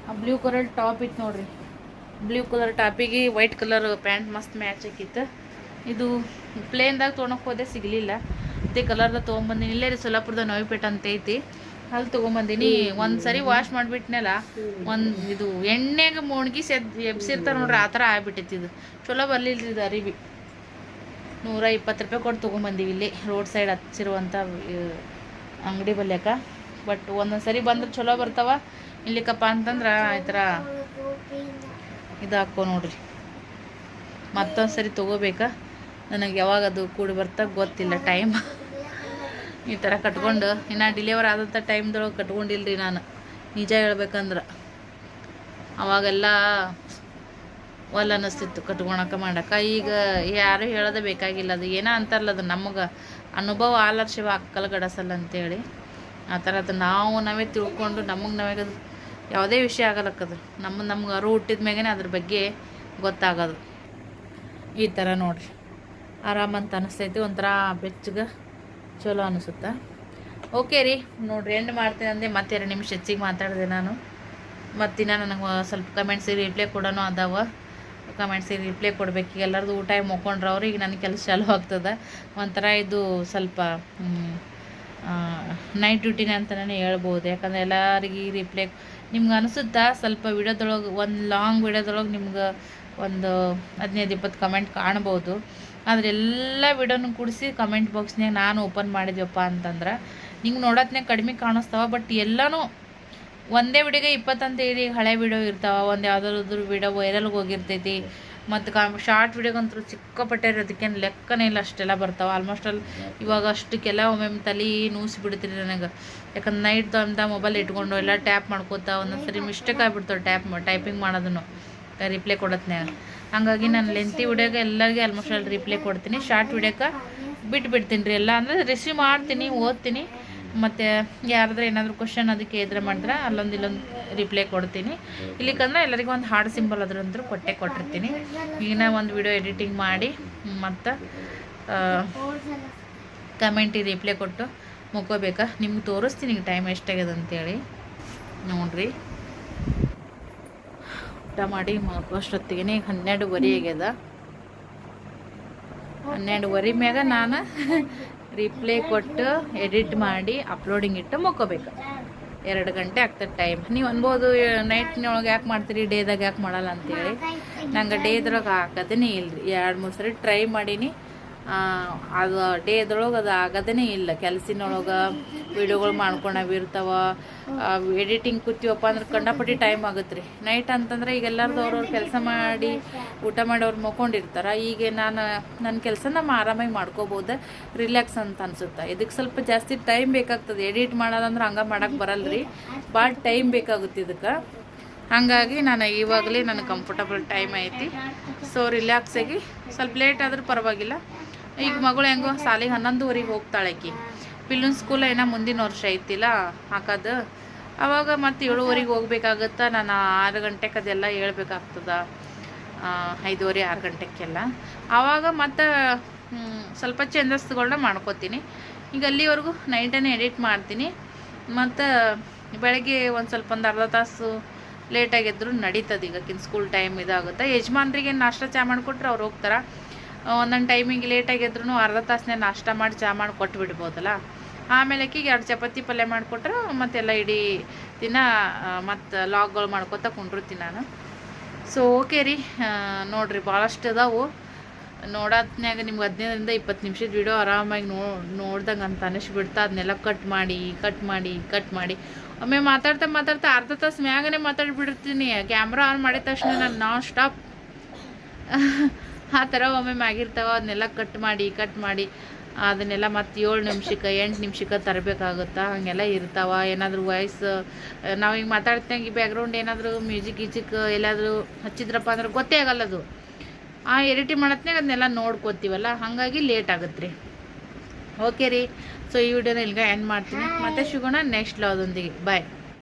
ಆ ಬ್ಲೂ ಕಲರ್ ಟಾಪ್ ಇತ್ತು ನೋಡ್ರಿ, ಬ್ಲೂ ಕಲರ್ ಟಾಪಿಗೆ ವೈಟ್ ಕಲರ್ ಪ್ಯಾಂಟ್ ಮಸ್ತ್ ಮ್ಯಾಚ್ ಆಗಿತ್ತು. ಇದು ಪ್ಲೇನ್ದಾಗ ತೊಗೊಳಕ್ಕೆ ಹೋದೆ, ಸಿಗಲಿಲ್ಲ. ಅದೇ ಕಲರ್ದಾಗ ತೊಗೊಂಬಂದಿನಿ. ಇಲ್ಲೇ ರೀ ಸೊಲ್ಲಾಪುರದ ನೋವಿಪೇಟೆ ಅಂತ ಐತಿ, ಅಲ್ಲಿ ತೊಗೊಂಬಂದಿನಿ. ಒಂದು ಸರಿ ವಾಶ್ ಮಾಡಿಬಿಟ್ನಲ್ಲ, ಇದು ಎಣ್ಣೆಗೆ ಮುಣ್ಗಿ ಎಬ್ಸಿರ್ತಾರೆ ನೋಡ್ರಿ, ಆ ಥರ ಆಗ್ಬಿಟ್ಟೈತಿ. ಇದು ಚಲೋ ಬರಲಿಲ್ಲ ಇದು ಅರಿವಿ. 120 ರೂಪಾಯಿ ಕೊಟ್ಟು ತೊಗೊಂಬಂದೀವಿ ಇಲ್ಲಿ ರೋಡ್ ಸೈಡ್ ಹಚ್ಚಿರುವಂಥ ಅಂಗಡಿ ಬಲ್ಯಾಕ. ಬಟ್ ಒಂದೊಂದು ಸರಿ ಬಂದ್ರೆ ಚಲೋ ಬರ್ತಾವ, ಇಲ್ಲಿಕಪ್ಪ ಅಂತಂದ್ರೆ ಈ ಥರ ಇದು ಹಾಕೋ ನೋಡ್ರಿ. ಮತ್ತೊಂದು ಸರಿ ತೊಗೋಬೇಕಾ, ನನಗೆ ಯಾವಾಗ ಅದು ಕೂಡಿ ಬರ್ತಾ ಗೊತ್ತಿಲ್ಲ ಟೈಮ್. ಈ ಥರ ಕಟ್ಕೊಂಡು ಇನ್ನು ಡಿಲಿವರ್ ಆದಂಥ ಟೈಮ್ದೊಳಗೆ ಕಟ್ಕೊಂಡಿಲ್ರಿ ನಾನು, ನಿಜ ಹೇಳ್ಬೇಕಂದ್ರೆ. ಅವಾಗೆಲ್ಲ ಒಲ್ಲ ಅನ್ನಿಸ್ತಿತ್ತು ಕಟ್ಕೊಳಕ್ಕೆ ಮಾಡೋಕೆ. ಈಗ ಯಾರು ಹೇಳೋದೇ ಬೇಕಾಗಿಲ್ಲ, ಅದು ಏನೋ ಅಂತಾರಲ್ಲ, ಅದು ನಮಗೆ ಅನುಭವ ಆಲರ್ಶಿವ ಅಕ್ಕಲ್ ಗಡಸಲ್ಲ ಅಂತೇಳಿ. ಆ ಥರ ಅದು ನಾವೇ ತಿಳ್ಕೊಂಡು ನಾವೇ ಅದು ಯಾವುದೇ ವಿಷಯ ಆಗಲಕ್ಕದು ನಮ್ಗೆ ಅರು ಹುಟ್ಟಿದ ಮ್ಯಾಗೇ ಅದ್ರ ಬಗ್ಗೆ ಗೊತ್ತಾಗೋದು. ಈ ಥರ ನೋಡ್ರಿ, ಆರಾಮಂತ ಅನಿಸ್ತೈತಿ, ಒಂಥರ ಬೆಚ್ಚಗೆ ಚಲೋ ಅನಿಸುತ್ತೆ. ಓಕೆ ರೀ, ನೋಡ್ರಿ ಎಂಡ್ ಮಾಡ್ತೀನಿ ಅಂದೆ, ಮತ್ತೆ 2 ನಿಮಿಷ ಹೆಚ್ಚಿಗೆ ಮಾತಾಡಿದೆ ನಾನು. ಮತ್ತಿನ್ನ ನನಗೆ ಸ್ವಲ್ಪ ಕಮೆಂಟ್ಸಿಗೆ ರಿಪ್ಲೈ ಕೊಡೋನು ಅದಾವ, ಕಮೆಂಟ್ಸಿಗೆ ರಿಪ್ಲೈ ಕೊಡ್ಬೇಕು. ಈಗ ಎಲ್ಲರದು ಊಟ ಮುಕ್ಕೊಂಡ್ರೆ ಅವ್ರು, ಈಗ ನನ್ನ ಕೆಲಸ ಚಾಲು ಆಗ್ತದೆ. ಒಂಥರ ಇದು ಸ್ವಲ್ಪ ನೈಟ್ ಡ್ಯೂಟಿನೇ ಅಂತಲೇ ಹೇಳ್ಬೋದು. ಯಾಕಂದರೆ ಎಲ್ಲರಿಗೆ ರಿಪ್ಲೈ ನಿಮ್ಗೆ ಅನಿಸುತ್ತಾ ಸ್ವಲ್ಪ ವಿಡಿಯೋದೊಳಗೆ, ಒಂದು ಲಾಂಗ್ ವಿಡಿಯೋದೊಳಗೆ ನಿಮ್ಗೆ ಒಂದು 15-20 ಕಮೆಂಟ್ ಕಾಣ್ಬೋದು. ಆದ್ರೆ ಎಲ್ಲ ವಿಡಿಯೋನು ಕೂಡಿಸಿ ಕಮೆಂಟ್ ಬಾಕ್ಸ್ನಾಗ ನಾನು ಓಪನ್ ಮಾಡಿದ್ವಪ್ಪ ಅಂತಂದ್ರೆ ನಿಂಗೆ ನೋಡೋತ್ನಾಗ ಕಡಿಮೆ ಕಾಣಿಸ್ತಾವ. ಬಟ್ ಎಲ್ಲನೂ ಒಂದೇ ವಿಡಿಯೋಗೆ 20 ಅಂತೇಳಿ ಹಳೆ ವಿಡಿಯೋ ಇರ್ತಾವ. ಒಂದು ಯಾವುದಾದ್ರು ವಿಡಿಯೋ ವೈರಲ್ಗೆ ಹೋಗಿರ್ತೈತಿ. ಮತ್ತು ಶಾರ್ಟ್ ವಿಡಿಯೋಗಂತೂ ಸಿಕ್ಕಾಪಟ್ಟೆ ಅದಕ್ಕೇನು ಲೆಕ್ಕನೇ ಇಲ್ಲ, ಅಷ್ಟೆಲ್ಲ ಬರ್ತಾವೆ. ಆಲ್ಮೋಸ್ಟ್ ಅಲ್ಲಿ ಇವಾಗ ಅಷ್ಟಕ್ಕೆಲ್ಲ ಒಮ್ಮೊಮ್ಮೆ ತಲೆ ನೂಸಿಬಿಡ್ತೀರಿ ನನಗೆ. ಯಾಕಂದ್ರೆ ನೈಟ್ ಅಂತ ಮೊಬೈಲ್ ಇಟ್ಕೊಂಡು ಎಲ್ಲ ಟ್ಯಾಪ್ ಮಾಡ್ಕೋತಾ ಒಂದೊಂದು ಸರಿ ಮಿಸ್ಟೇಕ್ ಆಗಿಬಿಡ್ತಾವೆ ಟೈಪಿಂಗ್ ಮಾಡೋದನ್ನು ರಿಪ್ಲೈ ಕೊಡೋತ್ನಾಗ. ಹಾಗಾಗಿ ನಾನು ಲೆಂತಿ ವಿಡಿಯೋಗೆ ಎಲ್ಲರಿಗೆ ಆಲ್ಮೋಸ್ಟ್ ಅಲ್ಲಿ ರಿಪ್ಲೈ ಕೊಡ್ತೀನಿ. ಶಾರ್ಟ್ ವಿಡಿಯೋಕ್ಕೆ ಬಿಟ್ಬಿಡ್ತೀನಿ ರೀ. ಎಲ್ಲ ಅಂದರೆ ರಿಸೀವ್ ಮಾಡ್ತೀನಿ, ಓದ್ತೀನಿ. ಮತ್ತು ಯಾರಾದ್ರೂ ಏನಾದರೂ ಕ್ವಶನ್ ಅದಕ್ಕೆ ಎದುರು ಮಾಡಿದ್ರೆ ಇಲ್ಲೊಂದು ರಿಪ್ಲೈ ಕೊಡ್ತೀನಿ. ಇಲ್ಲಿಕಂದ್ರೆ ಎಲ್ಲರಿಗೂ ಒಂದು ಹಾರ್ಡ್ ಸಿಂಬಲ್ ಅದ್ರಂದ್ರೂ ಕೊಟ್ಟಿರ್ತೀನಿ. ಈಗ ಒಂದು ವಿಡಿಯೋ ಎಡಿಟಿಂಗ್ ಮಾಡಿ ಮತ್ತು ಕಮೆಂಟಿಗೆ ರಿಪ್ಲೈ ಕೊಟ್ಟು ಮುಕ್ಕೋಬೇಕಾ. ನಿಮ್ಗೆ ತೋರಿಸ್ತೀನಿ ಈಗ ಟೈಮ್ ಎಷ್ಟಾಗ್ಯದ ಅಂತೇಳಿ. ನೋಡಿರಿ, ಊಟ ಮಾಡಿ ಮಲ್ಕೋಷ್ಟೊತ್ತಿಗೆ ಈಗ 12:30 ಆಗ್ಯದ. 12:30 ಮ್ಯಾಗ ನಾನು ರಿಪ್ಲೈ ಕೊಟ್ಟು ಎಡಿಟ್ ಮಾಡಿ ಅಪ್ಲೋಡಿಂಗ್ ಇಟ್ಟು ಮುಕ್ಕೋಬೇಕು. 2 ಗಂಟೆ ಆಗ್ತದೆ ಟೈಮ್. ನೀವು ಅನ್ಬೋದು ನೈಟ್ನೊಳಗೆ ಯಾಕೆ ಮಾಡ್ತೀರಿ, ಡೇದಾಗ ಯಾಕೆ ಮಾಡಲ್ಲ ಅಂತೇಳಿ. ನಂಗೆ ಡೇದ್ರೊಳಗೆ ಹಾಕೋದೇ ಇಲ್ಲ ರೀ. 2-3 ಸರಿ ಟ್ರೈ ಮಾಡೀನಿ. ಅದು ಡೇದ್ರೊಳಗೆ ಅದು ಆಗೋದೇ ಇಲ್ಲ. ಕೆಲಸಿನೊಳಗೆ ವೀಡಿಯೋಗಳು ಮಾಡ್ಕೊಂಡವು ಇರ್ತಾವ. ಎಡಿಟಿಂಗ್ ಕೂತೀವಪ್ಪ ಅಂದ್ರೆ ಕಂಡಪಟ್ಟಿ ಟೈಮ್ ಆಗುತ್ತೆ ರೀ. ನೈಟ್ ಅಂತಂದ್ರೆ ಈಗ ಎಲ್ಲರದು ಅವ್ರವ್ರು ಕೆಲಸ ಮಾಡಿ ಊಟ ಮಾಡಿ ಅವ್ರು ಮಲ್ಕೊಂಡಿರ್ತಾರೆ. ಈಗ ನನ್ನ ಕೆಲಸ ನಮ್ಮ ಆರಾಮಾಗಿ ಮಾಡ್ಕೋಬೋದು, ರಿಲ್ಯಾಕ್ಸ್ ಅಂತ ಅನ್ಸುತ್ತೆ. ಇದಕ್ಕೆ ಸ್ವಲ್ಪ ಜಾಸ್ತಿ ಟೈಮ್ ಬೇಕಾಗ್ತದೆ. ಎಡಿಟ್ ಮಾಡೋದಂದ್ರೆ ಹಂಗೆ ಮಾಡೋಕ್ಕೆ ಬರಲ್ಲ ರೀ, ಭಾಳ ಟೈಮ್ ಬೇಕಾಗುತ್ತೆ ಇದಕ್ಕೆ. ಹಾಗಾಗಿ ನಾನು ಇವಾಗಲೇ ನನಗೆ ಕಂಫರ್ಟಬಲ್ ಟೈಮ್ ಐತಿ. ಸೊ ರಿಲ್ಯಾಕ್ಸಾಗಿ ಸ್ವಲ್ಪ ಲೇಟ್ ಆದರೂ ಪರವಾಗಿಲ್ಲ. ಈಗ ಮಗಳು ಹೆಂಗೋ ಸಾಲಿಗೆ 11:30 ಹೋಗ್ತಾಳೆ. ಆಕಿ ಪಿಲ್ಲುನ್ ಸ್ಕೂಲ್ ಏನೋ ಮುಂದಿನ ವರ್ಷ ಐತಿಲ್ಲ ಹಾಕೋದು. ಆವಾಗ ಮತ್ತು 7:30 ಹೋಗ್ಬೇಕಾಗತ್ತೆ. ನಾನು 6 ಗಂಟೆಗೆ ಅದೆಲ್ಲ ಹೇಳ್ಬೇಕಾಗ್ತದೆ. 5:30 6 ಗಂಟೆಗೆಲ್ಲ. ಆವಾಗ ಮತ್ತು ಸ್ವಲ್ಪ ಚೇಂಜಸ್ಗಳನ್ನ ಮಾಡ್ಕೋತೀನಿ. ಈಗ ಅಲ್ಲಿವರೆಗೂ ನೈಟನ್ನೇ ಎಡಿಟ್ ಮಾಡ್ತೀನಿ. ಮತ್ತು ಬೆಳಗ್ಗೆ ಒಂದು ಅರ್ಧ ತಾಸು ಲೇಟಾಗಿದ್ರು ನಡೀತದೆ. ಈಗಕ್ಕಿಂತ ಸ್ಕೂಲ್ ಟೈಮ್ ಇದಾಗುತ್ತೆ. ಯಜಮಾನ್ರಿಗೆ ನಾಷ್ಟ ಚಾ ಮಾಡಿಕೊಟ್ರೆ ಅವ್ರು ಹೋಗ್ತಾರೆ. ಒಂದೊಂದು ಟೈಮಿಗೆ ಲೇಟಾಗಿದ್ರು ಅರ್ಧ ತಾಸನೇ ನಾಷ್ಟ ಮಾಡಿ ಚಾ ಮಾಡಿ ಕೊಟ್ಬಿಡ್ಬೋದಲ್ಲ. ಆಮೇಲೆ ಆಕಿಗೆ 2 ಚಪಾತಿ ಪಲ್ಯ ಮಾಡಿಕೊಟ್ರೆ ಮತ್ತೆಲ್ಲ ಇಡೀ ದಿನ ಮತ್ತು ಲಾಗ್ಗಳು ಮಾಡ್ಕೊತಾ ಕುಂಡಿರ್ತೀನಿ ನಾನು. ಸೊ ಓಕೆ ರೀ, ನೋಡಿರಿ ಭಾಳಷ್ಟು ಅದಾವು. ನೋಡೋತ್ನಾಗ ನಿಮ್ಗೆ 15-20 ನಿಮಿಷದ ವಿಡಿಯೋ ಆರಾಮಾಗಿ ನೋಡ್ದಂಗೆ ಅಂತ ಅನಿಸ್ಬಿಡ್ತಾ. ಅದನ್ನೆಲ್ಲ ಕಟ್ ಮಾಡಿ ಒಮ್ಮೆ ಮಾತಾಡ್ತಾ ಅರ್ಧ ತಾಸು ಮ್ಯಾಗನೇ ಮಾತಾಡ್ಬಿಟ್ಟಿರ್ತೀನಿ. ಕ್ಯಾಮ್ರಾ ಆನ್ ಮಾಡಿದ ತಕ್ಷಣ ನಾನು ನಾನ್ ಸ್ಟಾಪ್ ಆ ಥರ ಒಮ್ಮೆ ಮ್ಯಾಗಿರ್ತಾವ. ಅದನ್ನೆಲ್ಲ ಕಟ್ ಮಾಡಿ ಅದನ್ನೆಲ್ಲ ಮತ್ತು 7 ನಿಮಿಷಕ್ಕೆ 8 ನಿಮಿಷಕ್ಕೆ ತರಬೇಕಾಗುತ್ತಾ. ಹಾಗೆಲ್ಲ ಇರ್ತಾವ. ಏನಾದರೂ ವಾಯ್ಸ್ ನಾವು ಹಿಂಗೆ ಮಾತಾಡ್ತಂಗೆ ಬ್ಯಾಕ್ಗ್ರೌಂಡ್ ಏನಾದರೂ ಮ್ಯೂಸಿಕ್ ಎಲ್ಲಾದರೂ ಹಚ್ಚಿದ್ರಪ್ಪ ಅಂದ್ರೆ ಗೊತ್ತೇ ಆಗಲ್ಲ ಅದು. ಎಡಿಟಿಂಗ್ ಮಾಡತ್ನಾಗ ಅದನ್ನೆಲ್ಲ ನೋಡ್ಕೋತೀವಲ್ಲ, ಹಾಗಾಗಿ ಲೇಟ್ ಆಗುತ್ತೆ ರೀ. ಓಕೆ ರೀ, ಸೊ ಈ ವಿಡಿಯೋನ ಇಲ್ಲಿಗೆ ಎಂಡ್ ಮಾಡ್ತೀನಿ. ಮತ್ತೆ ಸಿಗೋಣ ನೆಕ್ಸ್ಟ್ ಲಾದೊಂದಿಗೆ. ಬಾಯ್.